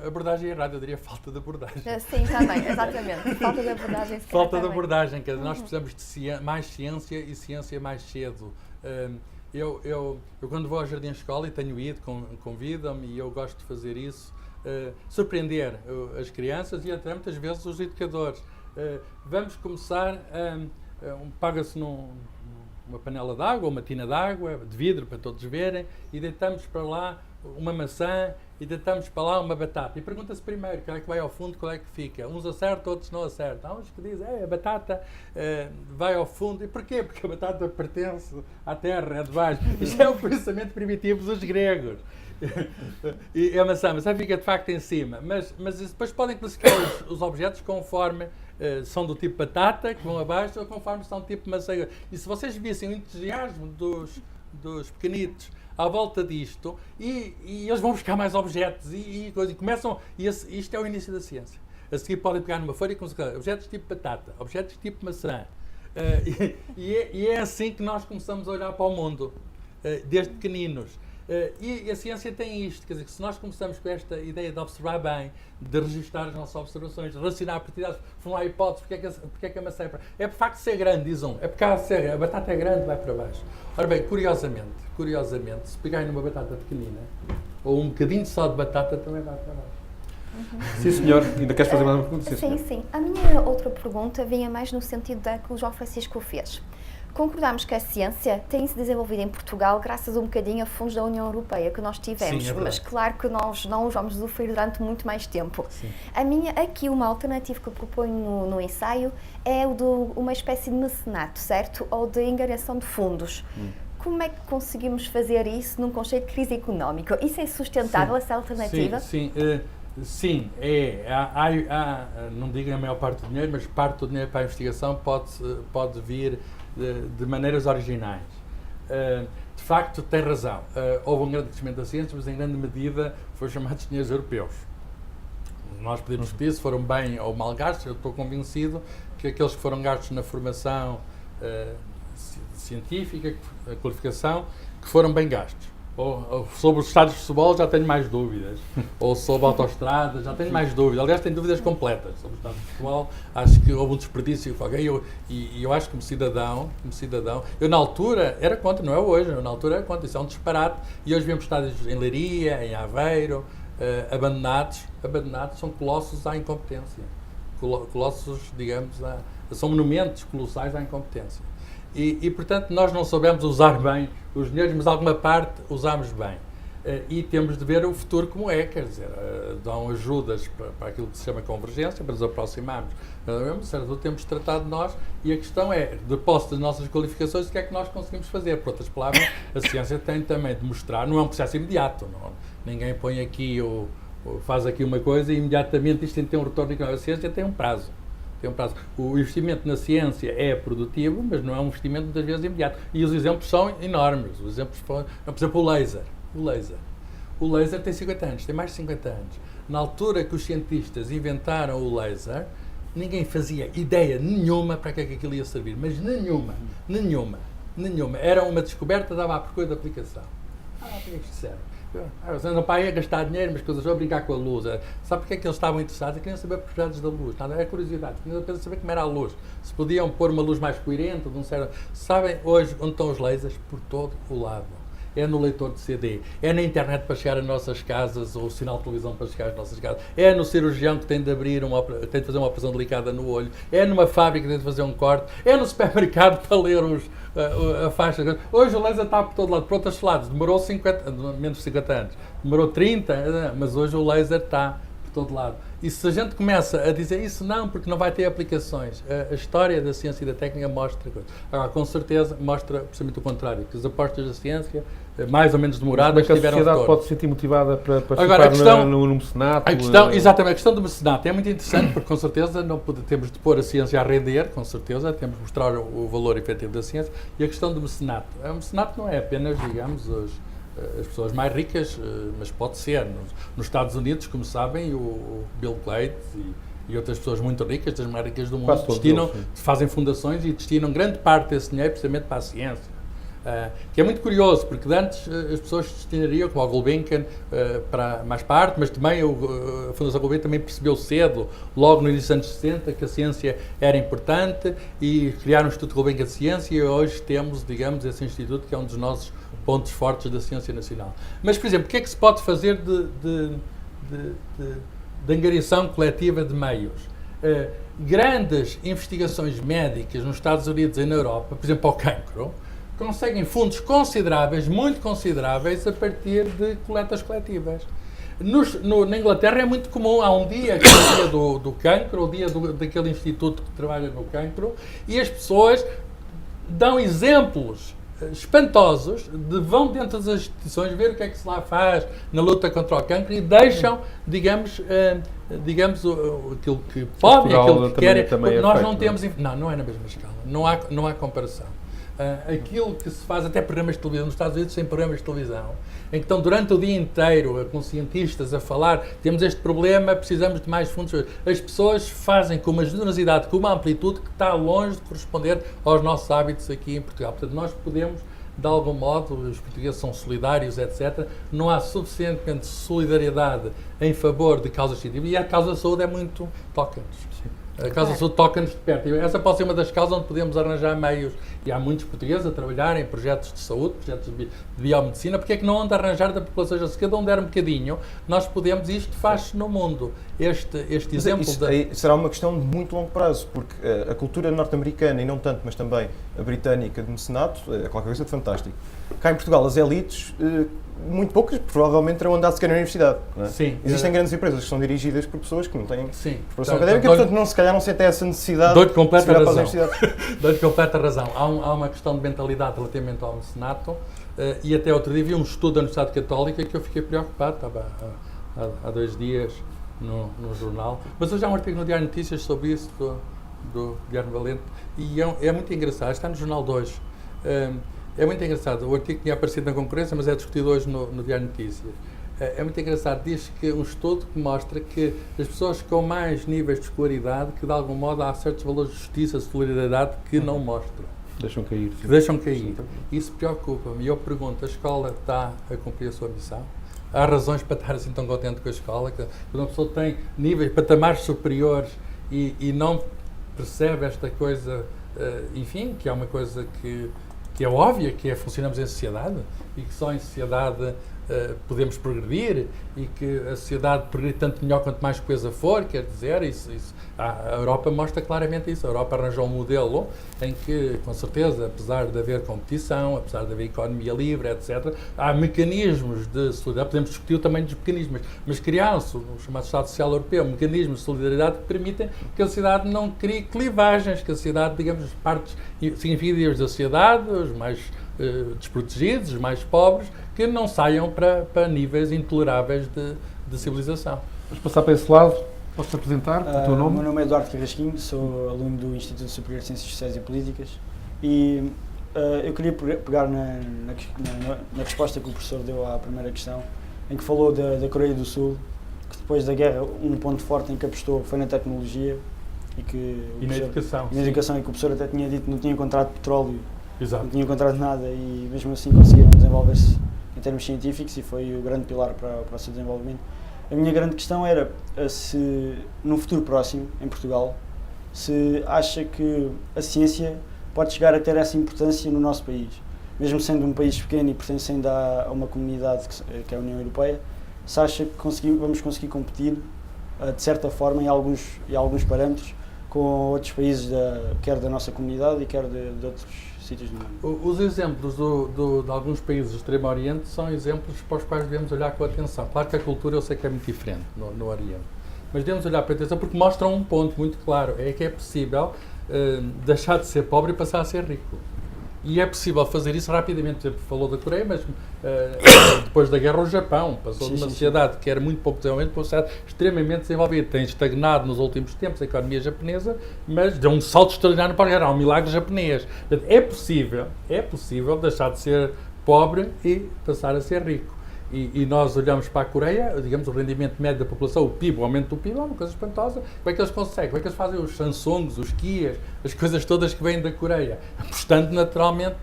abordagem errada, eu diria falta de abordagem. Sim, também, exatamente. Falta de abordagem. Falta de abordagem, quer dizer, nós precisamos de mais ciência e ciência mais cedo. Eu quando vou ao Jardim Escola, e tenho ido, convidam-me, e eu gosto de fazer isso, surpreender as crianças e até muitas vezes os educadores. Vamos começar, paga-se numa panela de água, uma tina de água, de vidro para todos verem, e deitamos para lá uma maçã e deitamos para lá uma batata. E pergunta-se primeiro qual é que vai ao fundo, qual é que fica. Uns acertam, outros não acertam. Há uns que dizem, a batata vai ao fundo. E porquê? Porque a batata pertence à terra, é de baixo. Isto é o pensamento primitivo dos gregos. E a maçã fica de facto em cima. Mas depois podem classificar os objetos conforme são do tipo batata, que vão abaixo, ou conforme são do tipo maçã. E se vocês vissem o entusiasmo dos pequenitos à volta disto, e eles vão buscar mais objetos e começam. Isto é o início da ciência. A seguir podem pegar numa folha e começar objetos tipo batata, objetos tipo maçã. E é assim que nós começamos a olhar para o mundo, desde pequeninos. E a ciência tem isto, quer dizer, que se nós começamos com esta ideia de observar bem, de registrar as nossas observações, de raciocinar a partir delas, formular hipóteses, porque é que a maçã é por facto de ser grande, diz um, é porque a batata é grande, vai para baixo. Ora bem, curiosamente, se pegarem numa batata pequenina, ou um bocadinho só de batata, também vai para baixo. Sim, senhor. Ainda queres fazer mais uma pergunta? Sim. A minha outra pergunta vinha mais no sentido da que o João Francisco fez. Concordamos que a ciência tem se desenvolvido em Portugal graças um bocadinho a fundos da União Europeia que nós tivemos, Sim, mas claro que nós não os vamos sofrer durante muito mais tempo. Sim. Aqui uma alternativa que eu proponho no ensaio é o de uma espécie de mecenato, certo? Ou de angariação de fundos. Como é que conseguimos fazer isso num conceito de crise económica? Isso é sustentável, essa alternativa? Sim, não digo a maior parte do dinheiro, mas parte do dinheiro para a investigação pode vir de maneiras originais. De facto, tem razão. Houve um grande crescimento da ciência, mas em grande medida foi chamados dinheiros europeus. Nós podemos discutir se foram bem ou mal gastos. Eu estou convencido que aqueles que foram gastos na formação científica, a qualificação, que foram bem gastos. Ou sobre os estádios de futebol já tenho mais dúvidas. Ou sobre autoestradas já tenho mais dúvidas. Aliás, tenho dúvidas completas sobre os estádios de futebol. Acho que houve um desperdício. E eu acho que como cidadão, eu na altura era contra, não é hoje, eu na altura era contra. Isso é um disparate. E hoje vemos estádios em Leiria, em Aveiro, abandonados, são colossos à incompetência. Colossos, digamos, são monumentos colossais à incompetência. E, portanto, nós não soubemos usar bem os dinheiros, mas alguma parte usamos bem. E temos de ver o futuro como é, quer dizer, dão ajudas para aquilo que se chama convergência, para nos aproximarmos. Certo, temos tratado de nós, e a questão é, de posse das nossas qualificações, o que é que nós conseguimos fazer? Por outras palavras, a ciência tem também de mostrar, não é um processo imediato, ninguém põe aqui, faz aqui uma coisa e imediatamente isto tem que ter um retorno económico. A ciência tem um prazo. O investimento na ciência é produtivo, mas não é um investimento muitas vezes imediato. E os exemplos são enormes. Os exemplos, por exemplo, o laser. O laser tem 50 anos, tem mais de 50 anos. Na altura que os cientistas inventaram o laser, ninguém fazia ideia nenhuma para que é que aquilo ia servir. Mas nenhuma. Era uma descoberta, dava à procura de aplicação. Para que é que isto serve? Eles andam para aí a gastar dinheiro, mas coisas a brincar com a luz. Sabe porque é que eles estavam interessados? Queriam saber as propriedades da luz. É curiosidade. Queriam apenas saber como era a luz. Se podiam pôr uma luz mais coerente, de um certo... Sabem hoje onde estão os lasers? Por todo o lado. É no leitor de CD, é na internet para chegar às nossas casas, ou o sinal de televisão para chegar às nossas casas, é no cirurgião que tem de fazer uma operação delicada no olho, é numa fábrica que tem de fazer um corte, é no supermercado para ler a faixa. Hoje o laser está por todo lado, por outros lados, demorou menos de 50 anos, demorou 30, mas hoje o laser está por todo lado. E se a gente começa a dizer isso não, porque não vai ter aplicações, a história da ciência e da técnica mostra coisas. Agora, com certeza, mostra precisamente o contrário, que as apostas da ciência, mais ou menos demoradas, Mas a tiveram sociedade retorno. pode se sentir motivada para participar Agora, a questão- no mecenato? Exatamente, a questão do mecenato é muito interessante, porque com certeza não temos de pôr a ciência a render, com certeza, temos de mostrar o valor efetivo da ciência, e a questão do mecenato. O mecenato não é apenas, digamos, as pessoas mais ricas, mas pode ser. Nos Estados Unidos, como sabem, o Bill Gates e outras pessoas muito ricas, das mais ricas do mundo, Quase todos eles, sim. fazem fundações e destinam grande parte desse dinheiro precisamente para a ciência. Que é muito curioso, porque antes as pessoas destinariam, como o Gulbenkian, mais para a arte, mas também a Fundação Gulbenkian também percebeu cedo, logo no início dos anos 60, que a ciência era importante e criaram o Instituto Gulbenkian de Ciência, e hoje temos, digamos, esse instituto que é um dos nossos pontos fortes da ciência nacional. Mas, por exemplo, o que é que se pode fazer de angariação coletiva de meios? Grandes investigações médicas nos Estados Unidos e na Europa, por exemplo, ao cancro, conseguem fundos consideráveis, muito consideráveis, a partir de coletas coletivas. Na Inglaterra é muito comum, há um dia que é o dia do cancro, o dia daquele instituto que trabalha no cancro, e as pessoas dão exemplos espantosos vão dentro das instituições ver o que é que se lá faz na luta contra o cancro e deixam, digamos, aquilo que podem, aquilo que querem. Nós não temos... Não é na mesma escala. Não há comparação. Aquilo que se faz, até programas de televisão, nos Estados Unidos tem programas de televisão, em que estão durante o dia inteiro com cientistas a falar, temos este problema, precisamos de mais fundos. As pessoas fazem com uma generosidade, com uma amplitude que está longe de corresponder aos nossos hábitos aqui em Portugal. Portanto, nós podemos, de algum modo, os portugueses são solidários, etc. Não há suficientemente solidariedade em favor de causas científicas, e a causa da saúde é muito toca-nos. A causa da saúde toca-nos de perto. E essa pode ser uma das causas onde podemos arranjar meios. E há muitos portugueses a trabalhar em projetos de saúde, projetos de biomedicina. Porque é que não onde arranjar da população? Se cada um der um bocadinho, nós podemos, isto faz-se no mundo. Este exemplo... Será uma questão de muito longo prazo, porque a cultura norte-americana, e não tanto, mas também a britânica de mecenato, é qualquer coisa de fantástico. Cá em Portugal, as elites... muito poucas, provavelmente terão andado sequer na universidade. Não é? Sim. Existem grandes empresas que são dirigidas por pessoas que não têm preparação académica, portanto, se calhar não sentem essa necessidade de completa virar razão. para a universidade. Dou-lhe completa razão. Há uma questão de mentalidade relativamente ao mecenato, e até outro dia vi um estudo da Universidade Católica que eu fiquei preocupado, estava há 2 dias no jornal, mas hoje há um artigo no Diário de Notícias sobre isso, do Guilherme Valente, e é muito engraçado, está no Jornal de hoje. É muito engraçado, o artigo tinha aparecido na concorrência, mas é discutido hoje no Diário de Notícias. É muito engraçado, diz que um estudo que mostra que as pessoas com mais níveis de escolaridade, que de algum modo há certos valores de justiça, de solidariedade que não mostram. Deixam cair. Que deixam cair. Isso preocupa-me. E eu pergunto, a escola está a cumprir a sua missão? Há razões para estar assim tão contente com a escola? Que uma pessoa tem níveis, patamares superiores e não percebe esta coisa, enfim, que é uma coisa que é óbvia, que é funcionamos em sociedade e que só em sociedade podemos progredir e que a sociedade progride tanto melhor quanto mais coesa for, quer dizer, a Europa mostra claramente isso. A Europa arranjou um modelo em que, com certeza, apesar de haver competição, apesar de haver economia livre, etc., há mecanismos de solidariedade, podemos discutir também dos mecanismos, mas criaram-se o chamado Estado Social Europeu, mecanismos de solidariedade que permitem que a sociedade não crie clivagens, que a sociedade, digamos, partes significativas da sociedade, os mais desprotegidos, os mais pobres, que não saiam para níveis intoleráveis de civilização. Vamos passar para esse lado. Posso-te apresentar o teu nome? O meu nome é Eduardo Carrasquinho, sou aluno do Instituto Superior de Ciências Sociais e Políticas e eu queria pegar na resposta que o professor deu à primeira questão, em que falou da Coreia do Sul, que depois da guerra um ponto forte em que apostou foi na tecnologia e na educação. E na educação, e que o professor até tinha dito que não tinha encontrado petróleo. Exato. Não tinha encontrado nada e mesmo assim conseguiram desenvolver-se em termos científicos e foi o grande pilar para o seu desenvolvimento. A minha grande questão era se, no futuro próximo, em Portugal, se acha que a ciência pode chegar a ter essa importância no nosso país. Mesmo sendo um país pequeno e pertencendo a uma comunidade que é a União Europeia, se acha que vamos conseguir competir, de certa forma, em alguns parâmetros, com outros países, quer da nossa comunidade e quer de outros sítios do mundo. Os exemplos de alguns países do Extremo Oriente são exemplos para os quais devemos olhar com atenção. Claro que a cultura eu sei que é muito diferente no Oriente, mas devemos olhar para a educação porque mostram um ponto muito claro, é que é possível deixar de ser pobre e passar a ser rico. E é possível fazer isso rapidamente. Por exemplo, falou da Coreia, mas depois da guerra o Japão passou de uma sociedade que era muito pouco desenvolvida para uma sociedade extremamente desenvolvida. Tem estagnado nos últimos tempos a economia japonesa, mas deu um salto extraordinário para a guerra. Há um milagre japonês. Portanto, é possível deixar de ser pobre e passar a ser rico. E nós olhamos para a Coreia, digamos, o rendimento médio da população, o PIB, o aumento do PIB é uma coisa espantosa. Como é que eles conseguem? Como é que eles fazem os Samsungs, os Kias, as coisas todas que vêm da Coreia? Apostando naturalmente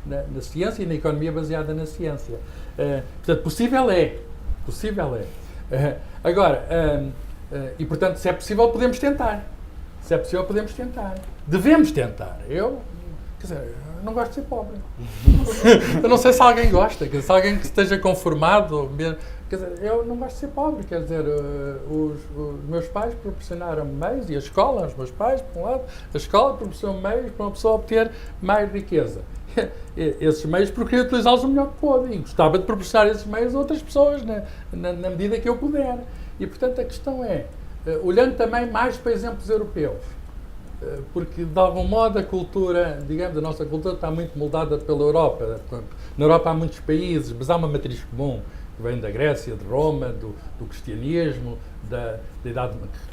na ciência e na economia baseada na ciência. Portanto, possível é. Agora, e portanto, se é possível, podemos tentar. Devemos tentar. Quer dizer, não gosto de ser pobre. Eu não sei se alguém gosta, se alguém que esteja conformado. Quer dizer, eu não gosto de ser pobre. Quer dizer, os meus pais proporcionaram meios, e a escola, os meus pais, por um lado, a escola proporcionou meios para uma pessoa obter mais riqueza. Esses meios porque queria utilizá-los o melhor que pôde e gostava de proporcionar esses meios a outras pessoas na medida que eu puder. E, portanto, a questão é, olhando também mais para exemplos europeus, porque, de algum modo, a cultura, digamos, a nossa cultura está muito moldada pela Europa. Na Europa há muitos países, mas há uma matriz comum, que vem da Grécia, de Roma, do cristianismo,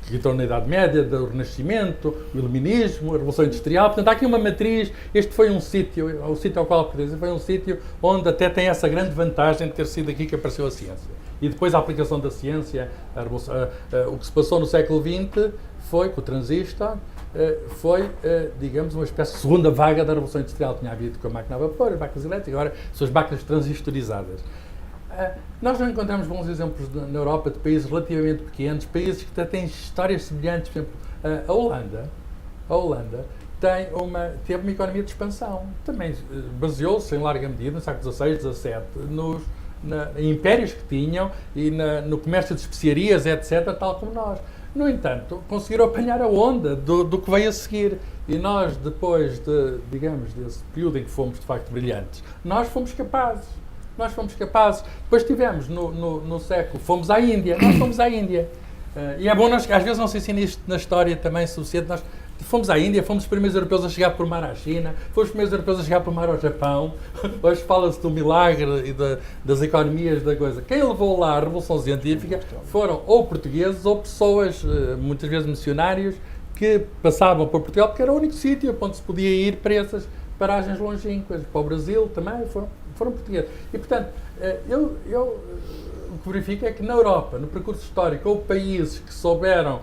que entrou na Idade Média, do Renascimento, o Iluminismo, a Revolução Industrial. Portanto, há aqui uma matriz. Este foi um sítio, o sítio ao qual pertence, foi um sítio onde até tem essa grande vantagem de ter sido aqui que apareceu a ciência. E depois a aplicação da ciência, o que se passou no século XX foi, com o transistor, digamos, uma espécie de segunda vaga da Revolução Industrial. Tinha havido com a máquina a vapor, as máquinas elétricas, agora são as máquinas transistorizadas. Nós não encontramos bons exemplos na Europa de países relativamente pequenos, países que até têm histórias semelhantes. Por exemplo, a Holanda teve uma economia de expansão. Também baseou-se, em larga medida, no século XVI, XVII, nos impérios que tinham e no comércio de especiarias, etc., tal como nós. No entanto, conseguiram apanhar a onda do que veio a seguir. E nós, depois digamos, desse período em que fomos, de facto, brilhantes, nós fomos capazes. Depois tivemos, no século, fomos à Índia. E é bom, às vezes não se ensina isto na história também suficiente. Nós fomos à Índia, fomos os primeiros europeus a chegar por mar à China, fomos os primeiros europeus a chegar por mar ao Japão. Hoje fala-se do milagre e das economias da coisa. Quem levou lá a Revolução Científica foram ou portugueses ou pessoas, muitas vezes missionários, que passavam por Portugal porque era o único sítio onde se podia ir para essas paragens longínquas. Para o Brasil também foram portugueses. E, portanto, o que verifico é que na Europa, no percurso histórico, houve países que souberam,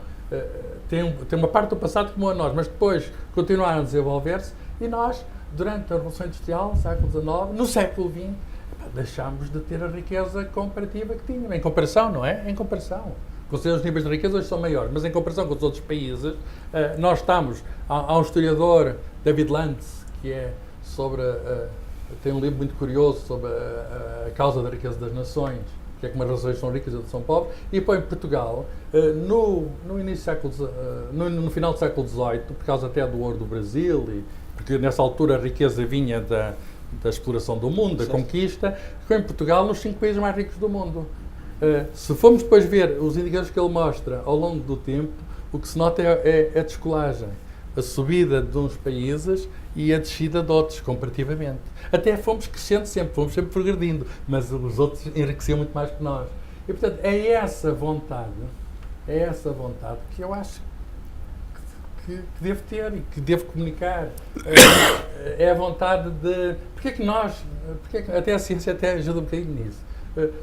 têm uma parte do passado como a nós, mas depois continuaram a desenvolver-se, e nós, durante a Revolução Industrial, no século XIX, no século XX, deixámos de ter a riqueza comparativa que tínhamos. Em comparação, não é? Em comparação. Os níveis de riqueza hoje são maiores, mas em comparação com os outros países, nós estamos... Há um historiador, David Lantz, que é sobre... tem um livro muito curioso sobre a causa da riqueza das nações, que é como as nações são ricas e outras são pobres, e põe Portugal no final do século XVIII, por causa até do ouro do Brasil, porque nessa altura a riqueza vinha da exploração do mundo, da conquista, ficou em Portugal nos 5 países mais ricos do mundo. Se formos depois ver os indicadores que ele mostra ao longo do tempo, o que se nota é a descolagem, a subida de uns países e a descida de outros, comparativamente. Até fomos crescendo sempre, fomos sempre progredindo, mas os outros enriqueciam muito mais que nós. E, portanto, é essa vontade que eu acho que devo ter e que devo comunicar. É a vontade de... até a ciência até ajuda um bocadinho nisso.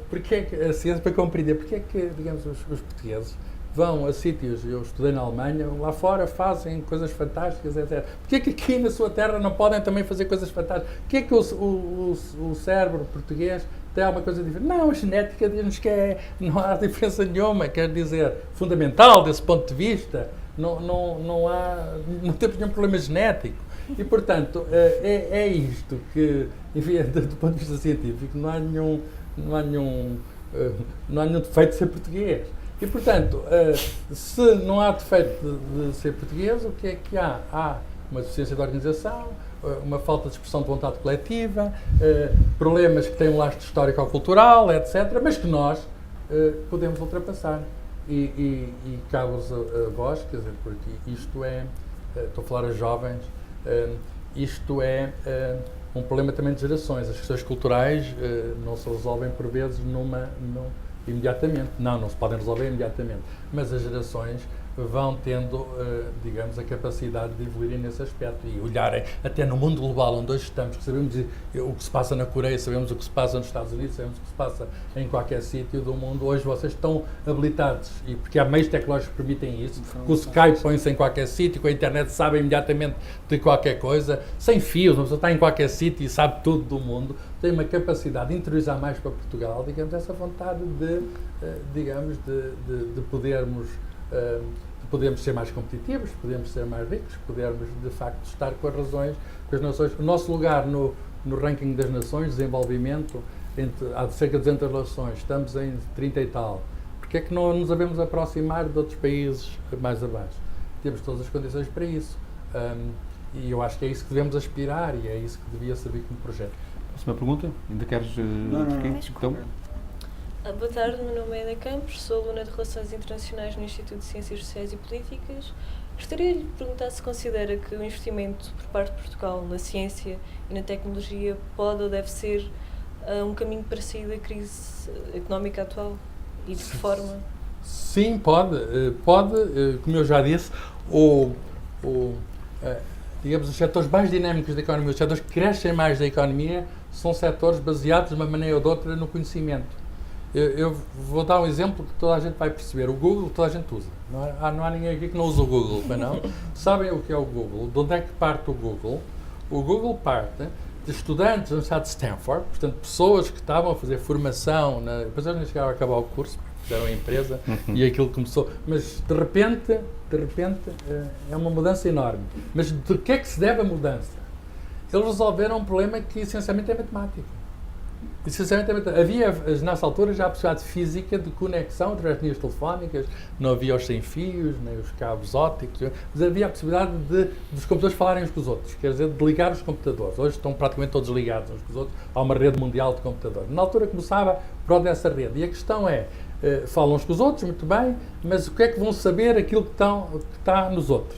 Porque é que a ciência, para compreender, porque é que, digamos, os portugueses vão a sítios, eu estudei na Alemanha, lá fora fazem coisas fantásticas, etc. Porquê é que aqui na sua terra não podem também fazer coisas fantásticas? Porquê é que o cérebro português tem alguma coisa diferente? Não, a genética diz-nos que não há diferença nenhuma, quer dizer, fundamental desse ponto de vista, não temos nenhum problema genético. E, portanto, é isto que, enfim, do ponto de vista científico, não há nenhum defeito de ser português. E, portanto, se não há defeito de ser português, o que é que há? Há uma deficiência de organização, uma falta de expressão de vontade coletiva, problemas que têm um lastro histórico ou cultural, etc., mas que nós podemos ultrapassar. E cabe-vos a vós, quer dizer, porque isto é, estou a falar a jovens, isto é um problema também de gerações. As questões culturais não se resolvem por vezes imediatamente. Não se podem resolver imediatamente. Mas as gerações vão tendo, digamos, a capacidade de evoluírem nesse aspecto e olharem até no mundo global onde hoje estamos, que sabemos o que se passa na Coreia, sabemos o que se passa nos Estados Unidos, sabemos o que se passa em qualquer sítio do mundo. Hoje vocês estão habilitados, e porque há meios tecnológicos que permitem isso. Com o Skype põe-se em qualquer sítio, com a internet sabem imediatamente de qualquer coisa, sem fios, uma pessoa está em qualquer sítio e sabe tudo do mundo. Tem uma capacidade de interiorizar mais para Portugal, digamos, essa vontade de podermos ser mais competitivos, podemos ser mais ricos, podermos de facto estar com as razões, com as nações. O nosso lugar no ranking das nações, desenvolvimento, há cerca de 200 nações, estamos em 30 e tal. Porque é que não nos devemos aproximar de outros países mais abaixo? Temos todas as condições para isso. E eu acho que é isso que devemos aspirar e é isso que devia servir como projeto. Próxima pergunta? Ainda queres... Não. Então, Boa tarde, meu nome é Ana Campos, sou aluna de Relações Internacionais no Instituto de Ciências Sociais e Políticas. Gostaria de lhe perguntar se considera que o investimento por parte de Portugal na ciência e na tecnologia pode ou deve ser um caminho para sair da crise económica atual e de que forma? Sim, pode, como eu já disse, digamos, os setores mais dinâmicos da economia, os setores que crescem mais da economia, são setores baseados de uma maneira ou de outra no conhecimento. Eu vou dar um exemplo que toda a gente vai perceber. O Google toda a gente usa. Não há ninguém aqui que não usa o Google, mas não. Sabem o que é o Google? De onde é que parte o Google? O Google parte de estudantes da Universidade de Stanford, portanto, pessoas que estavam a fazer formação, depois eles nem chegaram a acabar o curso, fizeram a empresa e aquilo começou. Mas, de repente, é uma mudança enorme. Mas de que é que se deve a mudança? Eles resolveram um problema que, essencialmente, é matemático. Havia, nessa altura, já a possibilidade física de conexão através de linhas telefónicas, não havia os sem-fios, nem os cabos ópticos, mas havia a possibilidade dos computadores falarem uns com os outros, quer dizer, de ligar os computadores. Hoje estão praticamente todos ligados uns com os outros, há uma rede mundial de computadores. Na altura começava por dessa rede, e a questão é, falam uns com os outros, muito bem, mas o que é que vão saber aquilo que está nos outros?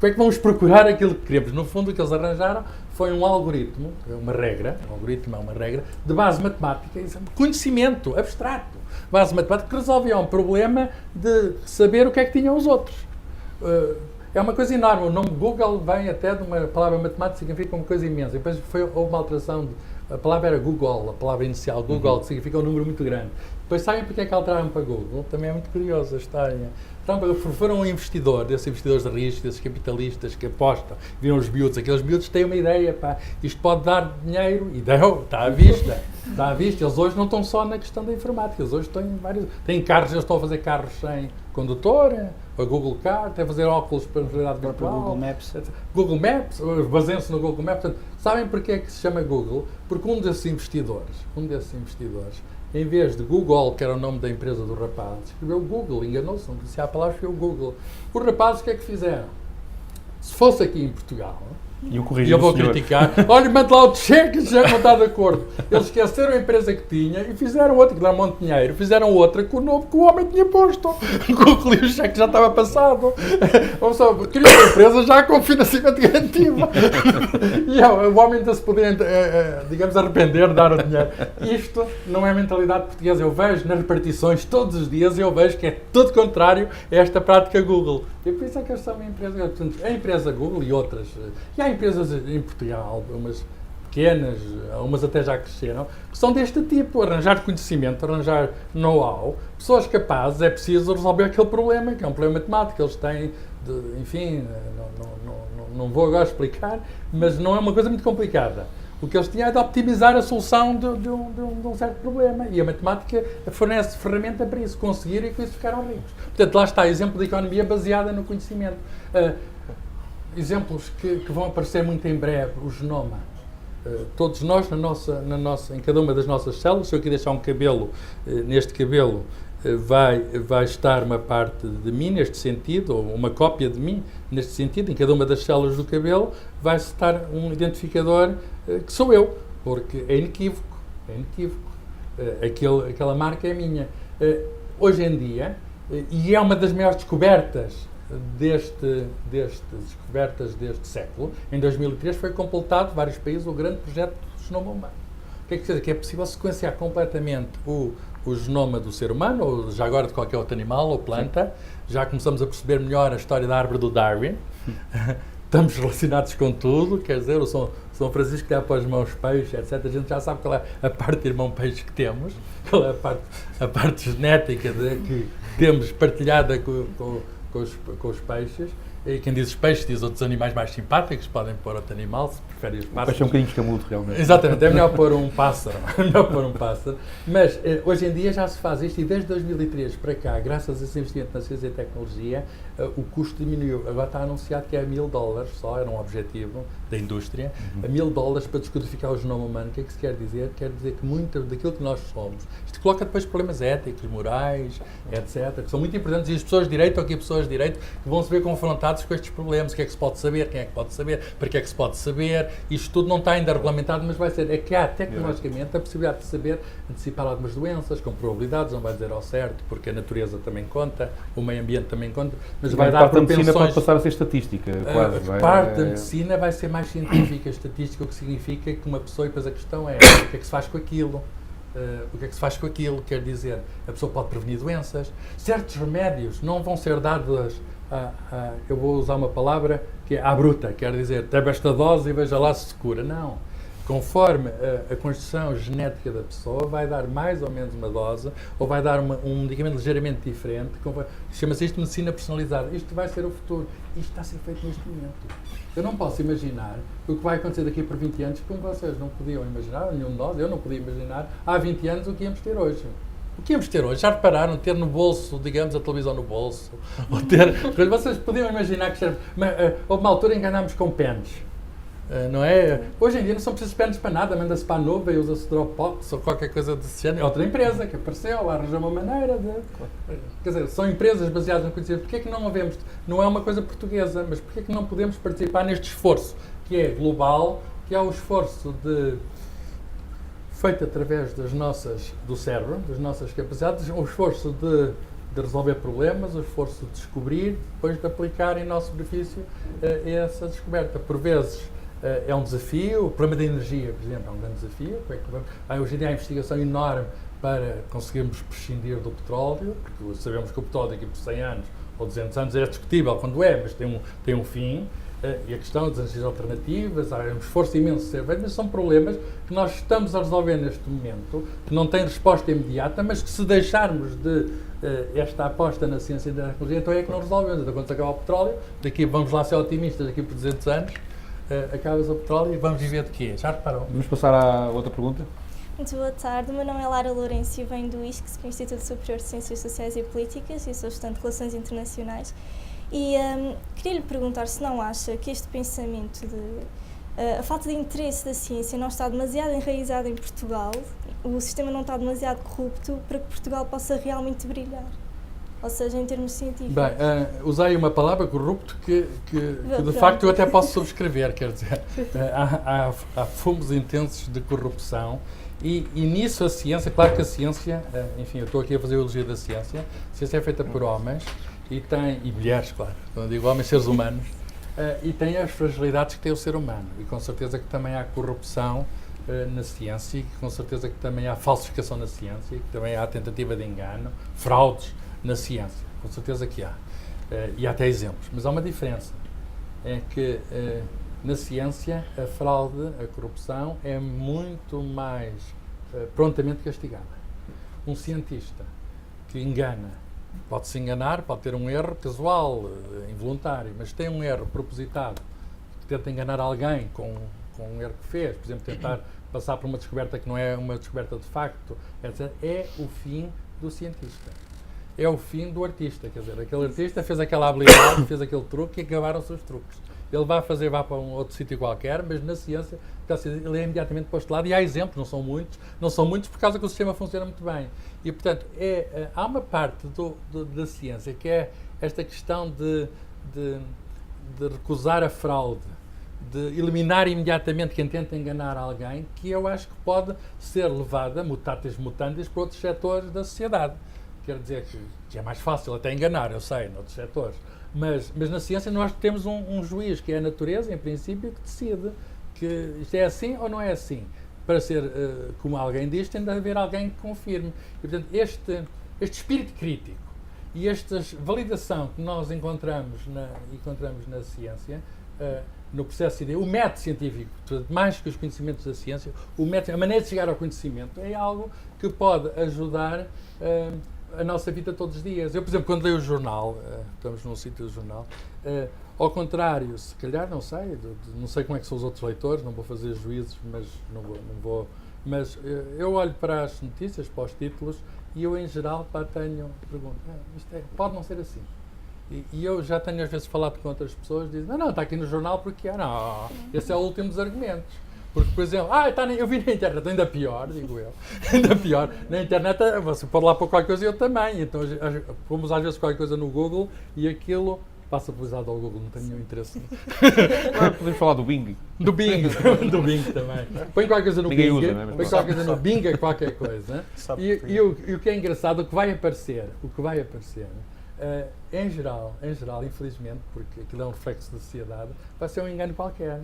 Como é que vamos procurar aquilo que queremos? No fundo, o que eles arranjaram foi um algoritmo, uma regra de base matemática, conhecimento abstrato, base matemática, que resolvia um problema de saber o que é que tinham os outros. É uma coisa enorme. O nome Google vem até de uma palavra matemática que significa uma coisa imensa. E depois houve uma alteração, a palavra era Google, a palavra inicial, Google, que significa um número muito grande. Depois sabem porque é que alteraram para Google? Também é muito curiosa a história. Foram um investidor, desses investidores de risco, desses capitalistas que apostam, viram os miúdos, aqueles miúdos têm uma ideia, pá, isto pode dar dinheiro, e deu, está à vista. Eles hoje não estão só na questão da informática, eles hoje têm carros, eles estão a fazer carros sem condutor, a Google Car, estão a fazer óculos para realidade virtual. Google Maps, baseiam-se no Google Maps. Portanto, sabem porque é que se chama Google? Porque um desses investidores, em vez de Google, que era o nome da empresa do rapaz, escreveu Google, enganou-se, não disse a palavra, escreveu Google. Os rapazes o que é que fizeram? Se fosse aqui em Portugal, e eu vou criticar, olha, mande lá o cheque, já não está de acordo. Eles esqueceram a empresa que tinha e fizeram outra, que dá um monte de dinheiro, fizeram outra com o nome que o homem tinha posto. O cheque já estava passado. Criou uma empresa já com financiamento garantido. E o homem ainda se podia, digamos, arrepender de dar o dinheiro. Isto não é mentalidade portuguesa. Eu vejo nas repartições todos os dias, eu vejo que é tudo contrário a esta prática Google. E por isso é que eles são uma empresa. Portanto, a empresa Google e outras. E há empresas em Portugal, umas pequenas, umas até já cresceram, que são deste tipo, arranjar conhecimento, arranjar know-how, pessoas capazes, é preciso resolver aquele problema, que é um problema matemático, eles têm, enfim, não vou agora explicar, mas não é uma coisa muito complicada. O que eles tinham é de optimizar a solução de um certo problema, e a matemática fornece ferramenta para isso, conseguir, e com isso ficaram ricos. Portanto, lá está, exemplo de economia baseada no conhecimento. Exemplos que vão aparecer muito em breve, o genoma. Todos nós, em cada uma das nossas células, se eu aqui deixar um cabelo, neste cabelo vai estar uma parte de mim, neste sentido, ou uma cópia de mim, neste sentido, em cada uma das células do cabelo, vai estar um identificador que sou eu, porque é inequívoco. Aquela marca é minha. Hoje em dia, e é uma das maiores descobertas deste século. Em 2003 foi completado, vários países, o grande projeto do genoma humano. O que é que quer dizer? Que é possível sequenciar completamente o genoma do ser humano, ou já agora de qualquer outro animal ou planta. Já começamos a perceber melhor a história da árvore do Darwin. Estamos relacionados com tudo, quer dizer, o São Francisco dá para os irmãos peixe, etc. A gente já sabe qual é a parte de irmão peixe que temos, qual é a parte genética que temos partilhada com os peixes. E quem diz os peixes diz outros animais mais simpáticos, podem pôr outro animal, se preferem os pássaros. Peixe é um bocadinho escamudo, realmente. Exatamente, é melhor pôr um pássaro. Mas hoje em dia já se faz isto, e desde 2003 para cá, graças a esse investimento na ciência e tecnologia, o custo diminuiu. Agora está anunciado que é $1000 só, era um objetivo da indústria, $1000 para descodificar o genoma humano. O que é que se quer dizer? Quer dizer que muito daquilo que nós somos, isto coloca depois problemas éticos, morais, etc., que são muito importantes, e as pessoas de direito, ou aqui pessoas de direito, que vão se ver confrontadas com estes problemas. O que é que se pode saber? Quem é que pode saber? Para que é que se pode saber? Isto tudo não está ainda regulamentado, mas vai ser. É que há tecnologicamente a possibilidade de saber antecipar algumas doenças, com probabilidades, não vai dizer ao certo, porque a natureza também conta, o meio ambiente também conta, mas vai dar propensões. A medicina pode propensões. passar a ser estatística, quase. A parte da medicina vai ser mais científica, estatística, o que significa que uma pessoa, e depois a questão é o que é que se faz com aquilo? O que é que se faz com aquilo? Quer dizer, a pessoa pode prevenir doenças. Certos remédios não vão ser dados, eu vou usar uma palavra que é à bruta, quer dizer, tem esta dose e veja lá se cura. Não. Conforme a constituição genética da pessoa, vai dar mais ou menos uma dose, ou vai dar um medicamento ligeiramente diferente. Chama-se isto medicina personalizada. Isto vai ser o futuro. Isto está a ser feito neste momento. Eu não posso imaginar o que vai acontecer daqui por 20 anos, como vocês não podiam imaginar, nenhum de nós, eu não podia imaginar, há 20 anos o que íamos ter hoje. O que íamos ter hoje? Já repararam? Ter no bolso, digamos, a televisão no bolso? Ou ter... Vocês podiam imaginar que... houve uma altura em que andámos com pens. Não é? Hoje em dia não são precisos pens para nada, manda-se para a nuvem, usa-se Dropbox ou qualquer coisa desse género. É outra empresa que apareceu, arranjou uma maneira de... Quer dizer, são empresas baseadas no conhecimento. Porquê é que não havemos... Não é uma coisa portuguesa, mas porquê é que não podemos participar neste esforço, que é global, que é o esforço feito através do cérebro, das nossas capacidades, o esforço de resolver problemas, o esforço de descobrir, depois de aplicar em nosso benefício essa descoberta. Por vezes é um desafio, o problema da energia, por exemplo, é um grande desafio. Hoje em dia há investigação enorme para conseguirmos prescindir do petróleo, porque sabemos que o petróleo daqui por 100 anos ou 200 anos é discutível quando mas tem um fim. E a questão das energias alternativas, há um esforço imenso a ser feito, mas são problemas que nós estamos a resolver neste momento, que não têm resposta imediata, mas que se deixarmos de esta aposta na ciência e na tecnologia, então é que não resolvemos. Então, quando se acabar o petróleo, vamos lá ser otimistas, daqui por 200 anos, acaba-se o petróleo e vamos viver de quê? Já reparou? Vamos passar à outra pergunta. Muito boa tarde, o meu nome é Lara Lourenço e venho do ISCS, que é o Instituto Superior de Ciências Sociais e Políticas, e sou estudante de Relações Internacionais. E queria lhe perguntar se não acha que este pensamento a falta de interesse da ciência não está demasiado enraizada em Portugal, o sistema não está demasiado corrupto para que Portugal possa realmente brilhar, ou seja, em termos científicos. Bem, usei uma palavra, corrupto, que de facto eu até posso subscrever, quer dizer, há fumos intensos de corrupção. E nisso a ciência, claro que a ciência, enfim, eu estou aqui a fazer a elogia da ciência, a ciência é feita por homens e mulheres, claro, quando digo homens, seres humanos, e tem as fragilidades que tem o ser humano, e com certeza que também há corrupção na ciência, e com certeza que também há falsificação na ciência, e que também há tentativa de engano, fraudes na ciência, com certeza que há, e há até exemplos, mas há uma diferença, é que na ciência a fraude, a corrupção é muito mais prontamente castigada. Um cientista que engana, pode-se enganar, pode ter um erro casual, involuntário, mas tem um erro propositado, que tenta enganar alguém com um erro que fez, por exemplo, tentar passar por uma descoberta que não é uma descoberta de facto, etc., é o fim do cientista. É o fim do artista, quer dizer, aquele artista fez aquela habilidade, fez aquele truque e acabaram-se os truques. Ele vai para um outro sítio qualquer, mas na ciência ele é imediatamente posto de lado, e há exemplos, não são muitos por causa que o sistema funciona muito bem. E, portanto, há uma parte da ciência que é esta questão de recusar a fraude, de eliminar imediatamente quem tenta enganar alguém, que eu acho que pode ser levada, mutatis mutandis, para outros setores da sociedade. quer dizer que é mais fácil até enganar, eu sei, noutros setores. Mas na ciência nós temos um juiz, que é a natureza, em princípio, que decide que isto é assim ou não é assim. Para ser, como alguém diz, tem de haver alguém que confirme. E, portanto, este espírito crítico e esta validação que nós encontramos na ciência, no processo de o método científico, mais que os conhecimentos da ciência, a maneira de chegar ao conhecimento é algo que pode ajudar a nossa vida todos os dias. Eu, por exemplo, quando leio o jornal, estamos num sítio do jornal, ao contrário, se calhar, não sei, não sei como é que são os outros leitores, não vou fazer juízos, mas não vou. Mas eu olho para as notícias, para os títulos, e eu, em geral, pergunto, pode não ser assim. E eu já tenho às vezes falado com outras pessoas, dizem, não, está aqui no jornal porque não, esse é o último dos argumentos. Porque, por exemplo, eu vi na internet, ainda pior, digo eu, ainda pior, na internet você pode lá pôr qualquer coisa e eu também, então pomos às vezes qualquer coisa no Google e aquilo passa publicidade ao Google, não tenho nenhum interesse. Podemos falar do Bing. Do Bing também. Põe qualquer coisa no Ninguém Bing, usa, não é? põe qualquer coisa no Bing, qualquer coisa. E o que é engraçado, o que vai aparecer, em geral, infelizmente, porque aquilo é um reflexo da sociedade, vai ser um engano qualquer.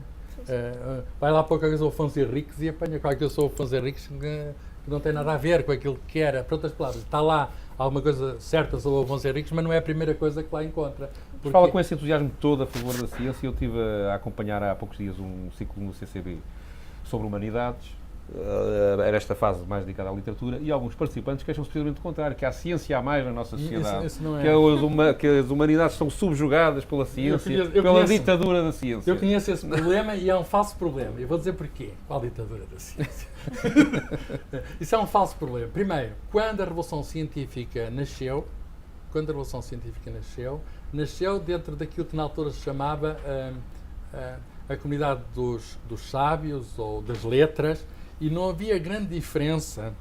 Vai lá para qualquer coisa o Afonso Henriques e apanha qualquer coisa o Afonso Henriques que não tem nada a ver com aquilo que era. Por outras palavras, está lá alguma coisa certa sobre o Afonso Henriques, mas não é a primeira coisa que lá encontra. Fala com esse entusiasmo todo a favor da ciência. Eu estive a acompanhar há poucos dias um ciclo no CCB sobre humanidades. Era esta fase mais dedicada à literatura, e alguns participantes queixam-se precisamente do contrário, que há ciência a mais na nossa sociedade, isso não é. que as humanidades são subjugadas pela ciência, pela ditadura da ciência. Eu conheço esse problema e é um falso problema. Eu vou dizer porquê. Qual ditadura da ciência? Isso é um falso problema. Primeiro, quando a Revolução Científica nasceu, nasceu dentro daquilo que na altura se chamava a comunidade dos sábios ou das letras, e não havia grande diferença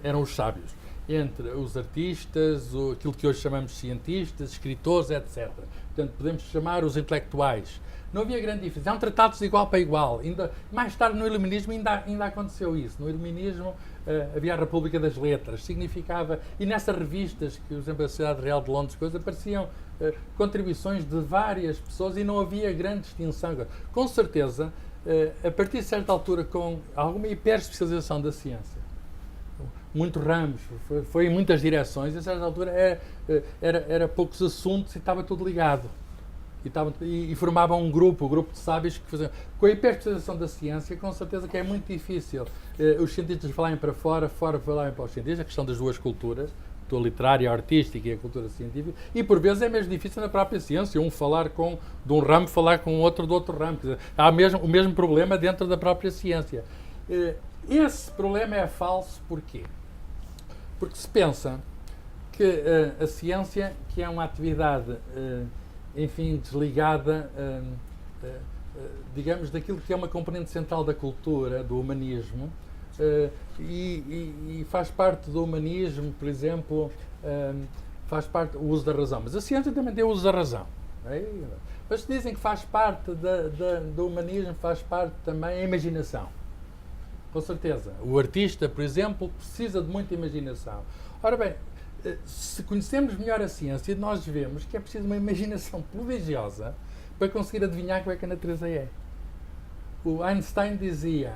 eram os sábios, entre os artistas, aquilo que hoje chamamos de cientistas, escritores, etc. Portanto, podemos chamar os intelectuais. Não havia grande diferença. Eram tratados de igual para igual. Mais tarde, no Iluminismo, ainda aconteceu isso. No Iluminismo havia a República das Letras. Significava... E nessas revistas, que, por exemplo, a Sociedade Real de Londres, apareciam contribuições de várias pessoas e não havia grande distinção. Com certeza, a partir de certa altura, com alguma hiperespecialização da ciência, muitos ramos, foi em muitas direções, e a certa altura era poucos assuntos e estava tudo ligado. E formavam um grupo de sábios que faziam. Com a hiperespecialização da ciência, com certeza que é muito difícil os cientistas falarem para fora falarem para os cientistas, a questão das duas culturas, a cultura literária, a artística e a cultura científica, e por vezes é mesmo difícil na própria ciência, um falar de um ramo, falar com outro do outro ramo. Quer dizer, há o mesmo problema dentro da própria ciência. Esse problema é falso, porquê? Porque se pensa que a ciência, que é uma atividade, desligada, digamos, daquilo que é uma componente central da cultura, do humanismo, e faz parte do humanismo, por exemplo, faz parte o uso da razão. Mas a ciência também tem o uso da razão. Mas se dizem que faz parte do humanismo, faz parte também a imaginação. Com certeza. O artista, por exemplo, precisa de muita imaginação. Ora bem, se conhecemos melhor a ciência, nós vemos que é preciso uma imaginação prodigiosa para conseguir adivinhar como é que a natureza é. O Einstein dizia,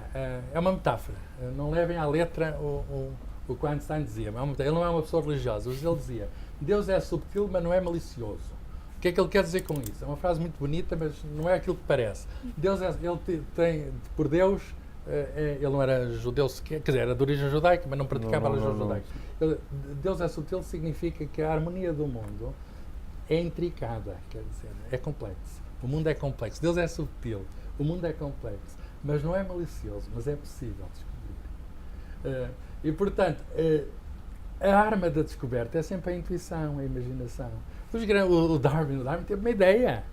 é uma metáfora, não levem à letra o que o Einstein dizia, ele não é uma pessoa religiosa, mas ele dizia, Deus é subtil, mas não é malicioso. O que é que ele quer dizer com isso? É uma frase muito bonita, mas não é aquilo que parece. Ele tem, por Deus, ele não era judeu sequer, quer dizer, era de origem judaica, mas não praticava a religião judaica. Deus é subtil significa que a harmonia do mundo é intricada, quer dizer, é complexo. O mundo é complexo. Deus é subtil, o mundo é complexo, mas não é malicioso, mas é possível descobrir. E, portanto, a arma da descoberta é sempre a intuição, a imaginação. O Darwin teve uma ideia.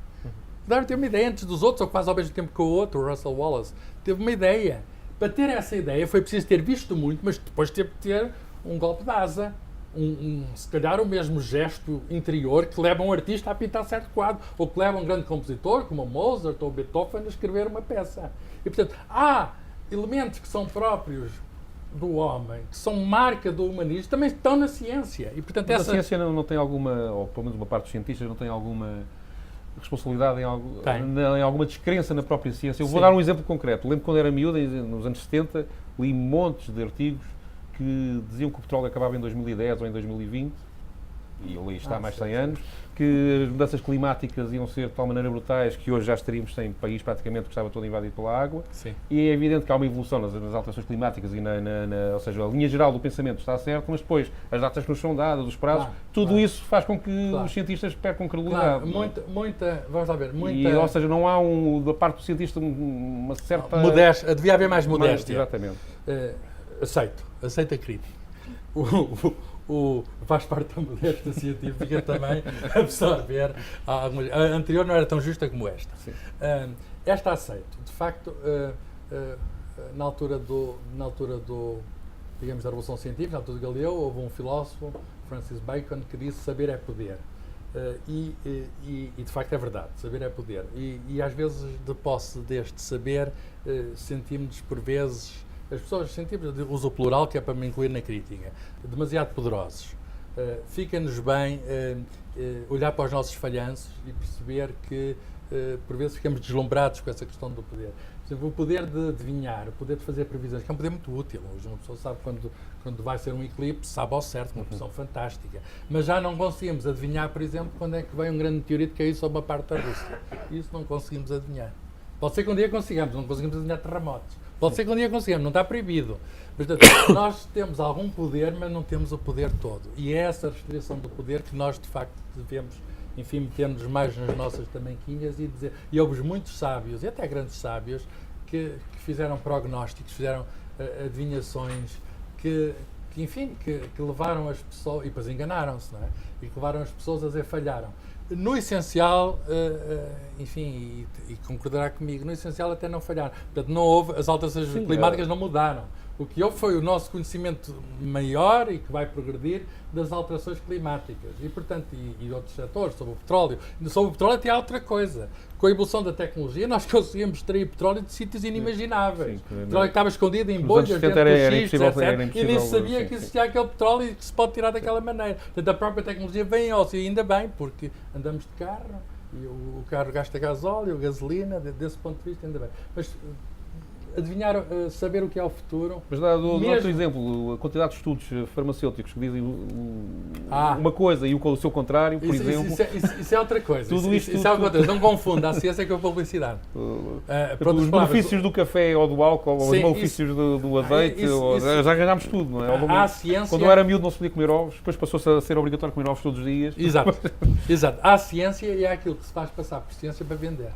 O Darwin teve uma ideia antes dos outros, ou quase ao mesmo tempo que o outro, o Russell Wallace. Teve uma ideia. Para ter essa ideia foi preciso ter visto muito, mas depois teve que ter um golpe de asa. Se calhar o mesmo gesto interior que leva um artista a pintar certo quadro, ou que leva um grande compositor, como Mozart ou Beethoven, a escrever uma peça. E, portanto, há elementos que são próprios do homem, que são marca do humanismo, também estão na ciência. E, portanto, Mas a ciência não tem alguma, ou pelo menos uma parte dos cientistas, não tem alguma responsabilidade em alguma descrença na própria ciência. Eu vou dar um exemplo concreto. Lembro quando era miúdo, nos anos 70, li montes de artigos que diziam que o petróleo acabava em 2010 ou em 2020, e eu li isto há mais de 100 anos, que as mudanças climáticas iam ser de tal maneira brutais que hoje já estaríamos sem país praticamente, que estava todo invadido pela água. Sim. E é evidente que há uma evolução nas alterações climáticas e ou seja, a linha geral do pensamento está certa, mas depois as datas que nos são dadas, os prazos, tudo isso faz com que os cientistas percam credibilidade. Vamos lá ver, E, ou seja, não há da parte do cientista uma certa... modéstia, devia haver mais modéstia. Exatamente. Aceito a crítica. Faz parte da modéstia científica também absorver a anterior não era tão justa como esta. Esta aceito. De facto, na altura do digamos, da Revolução Científica, na altura de Galileu, houve um filósofo, Francis Bacon, que disse saber é poder. E de facto é verdade, saber é poder. E às vezes, de posse deste saber, sentimos por vezes, as pessoas sentimos, uso o plural que é para me incluir na crítica, demasiado poderosos. Fica-nos bem olhar para os nossos falhanços e perceber que por vezes ficamos deslumbrados com essa questão do poder. Por exemplo, o poder de adivinhar, o poder de fazer previsões, que é um poder muito útil. Hoje uma pessoa sabe quando vai ser um eclipse, sabe ao certo, uma posição fantástica. Mas já não conseguimos adivinhar, por exemplo, quando é que vem um grande meteorito cair sobre uma parte da Rússia. Isso não conseguimos adivinhar. Pode ser que um dia consigamos, não conseguimos adivinhar terremotos. Pode ser que um dia consigamos, não está proibido. Portanto, nós temos algum poder, mas não temos o poder todo. E é essa restrição do poder que nós, de facto, devemos, enfim, meter-nos mais nas nossas tamanquinhas e dizer. E houve muitos sábios, e até grandes sábios, que fizeram prognósticos, fizeram adivinhações, que levaram as pessoas, e depois enganaram-se, não é? E que levaram as pessoas a dizer falharam. No essencial, enfim, e concordará comigo, no essencial até não falharam. Portanto, não houve, as alterações climáticas não mudaram. O que houve foi o nosso conhecimento maior e que vai progredir das alterações climáticas. E, portanto, e outros setores, sobre o petróleo. Sobre o petróleo até há outra coisa. Com a evolução da tecnologia, nós conseguimos extrair petróleo de sítios inimagináveis. O petróleo que estava escondido em bolhas dentro dos xistos, etc. E nem se sabia que existia aquele petróleo e que se pode tirar daquela maneira. Portanto, a própria tecnologia vem ao auxílio, ainda bem, porque andamos de carro, e o carro gasta gasóleo, gasolina, desse ponto de vista, ainda bem. Mas adivinhar, saber o que é o futuro. Mas dá outro exemplo, a quantidade de estudos farmacêuticos que dizem uma coisa e o seu contrário, por exemplo. Isso é outra coisa. Tudo isso é outra coisa. Não confunda a ciência com a publicidade. Os benefícios do café ou do álcool, ou os malefícios do azeite, já ganhámos tudo, não é? Quando eu era miúdo não se podia comer ovos, depois passou-se a ser obrigatório comer ovos todos os dias. Exato. Há a ciência e há aquilo que se faz passar por ciência para vender.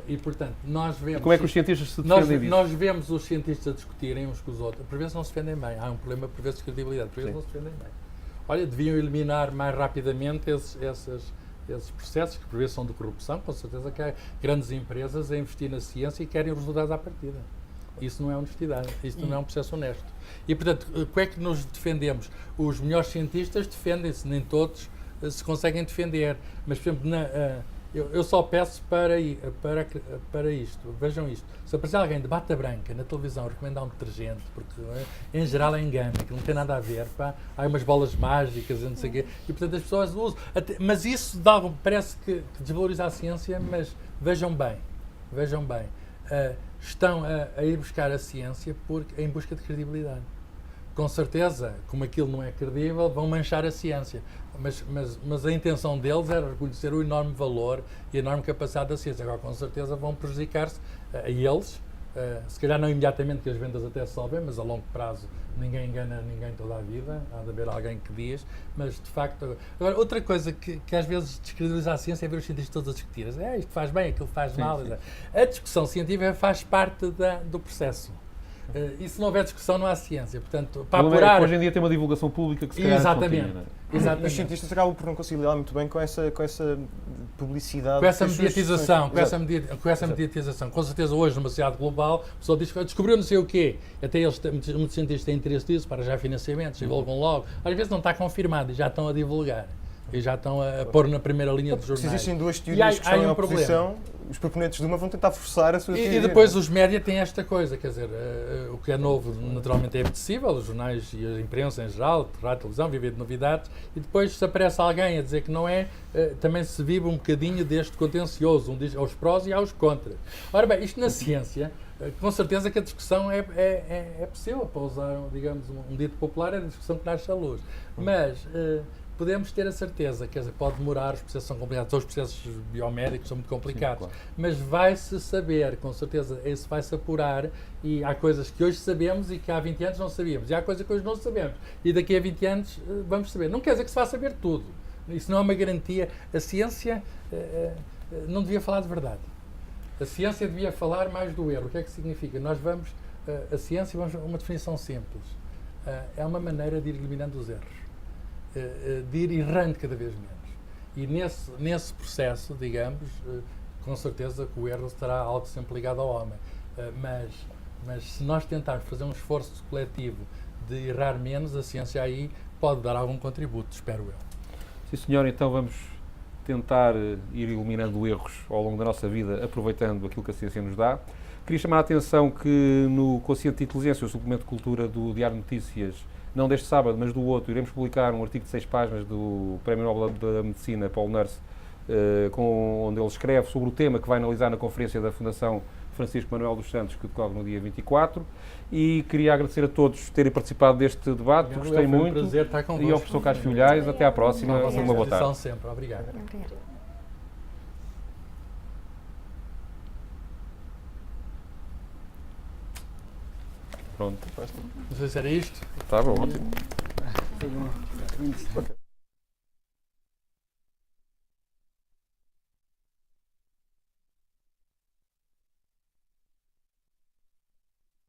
E, portanto, nós vemos... Como é que os cientistas se defendem disso? Nós vemos os cientistas a discutirem uns com os outros. Por vezes não se defendem bem. Há um problema, por vezes, de credibilidade. Por vezes não se defendem bem. Olha, deviam eliminar mais rapidamente esses processos, que por vezes são de corrupção. Com certeza que há grandes empresas a investir na ciência e querem os resultados à partida. Isso não é honestidade. Isso não é um processo honesto. E, portanto, como é que nos defendemos? Os melhores cientistas defendem-se. Nem todos se conseguem defender. Mas, por exemplo, eu só peço para isto, vejam isto, se aparecer alguém de bata branca na televisão recomendar um detergente, porque em geral é engano, que não tem nada a ver, pá, há umas bolas mágicas, não sei o quê, e portanto as pessoas usam, mas isso parece que desvaloriza a ciência, mas vejam bem, estão a ir buscar a ciência em busca de credibilidade. Com certeza, como aquilo não é credível, vão manchar a ciência. Mas a intenção deles era reconhecer o enorme valor e a enorme capacidade da ciência. Agora, com certeza, vão prejudicar-se a eles. Se calhar não imediatamente, que as vendas até sobem, mas a longo prazo ninguém engana ninguém toda a vida. Há de haver alguém que diz. Mas, de facto... Agora, outra coisa que às vezes descredibiliza a ciência é ver os cientistas todos a discutir. Isto faz bem, aquilo faz mal. Sim. A discussão científica faz parte do processo. E se não houver discussão, não há ciência. Portanto, para apurar... Hoje em dia tem uma divulgação pública que se calhar Exatamente. Não tinha, não é? Exatamente. Os cientistas acabam por não conseguir lidar muito bem com essa publicidade. Com essa mediatização. Com essa mediatização. Com certeza, hoje, numa sociedade global, a pessoa diz que descobriu não sei o quê. Até eles, muitos cientistas têm interesse nisso, para já financiamentos, divulgam logo. Às vezes não está confirmado e já estão a divulgar. E já estão a pôr na primeira linha dos Se jornais. existem duas E teorias que estão em um oposição, os proponentes de uma vão tentar forçar a sua teoria. E depois os média têm esta coisa, quer dizer, o que é novo naturalmente é apetecível, os jornais e a imprensa em geral, rádio, televisão, vivem de novidades, e depois se aparece alguém a dizer que não é, também se vive um bocadinho deste contencioso, diz aos prós e aos contras. Ora bem, isto na ciência, com certeza que a discussão é possível, para usar, digamos, um dito popular, é a discussão que nasce à luz. Mas podemos ter a certeza, quer dizer, pode demorar, os processos são complicados, os processos biomédicos são muito complicados, sim, claro. Mas vai-se saber, com certeza, isso vai-se apurar, e há coisas que hoje sabemos e que há 20 anos não sabíamos, e há coisas que hoje não sabemos, e daqui a 20 anos vamos saber. Não quer dizer que se vá saber tudo, isso não é uma garantia. A ciência não devia falar de verdade, a ciência devia falar mais do erro. O que é que significa? Nós vamos, a ciência, vamos uma definição simples, é uma maneira de ir eliminando os erros, de ir errando cada vez menos. E nesse processo, digamos, com certeza que o erro será algo sempre ligado ao homem. Mas se nós tentarmos fazer um esforço coletivo de errar menos, a ciência aí pode dar algum contributo, espero eu. Sim, senhor, então vamos tentar ir eliminando erros ao longo da nossa vida, aproveitando aquilo que a ciência nos dá. Queria chamar a atenção que no Quociente de Inteligência, o suplemento de cultura do Diário de Notícias, não deste sábado, mas do outro, iremos publicar um artigo de 6 páginas do Prémio Nobel da Medicina, Paul Nurse, onde ele escreve sobre o tema que vai analisar na conferência da Fundação Francisco Manuel dos Santos, que decorre no dia 24. E queria agradecer a todos terem participado deste debate, gostei muito. Foi um prazer estar convosco. E ao professor Carlos Filhais, até à próxima, uma boa tarde. Sempre. Obrigado. Pronto. Não sei se era isto. Está bom, ótimo. Foi bom.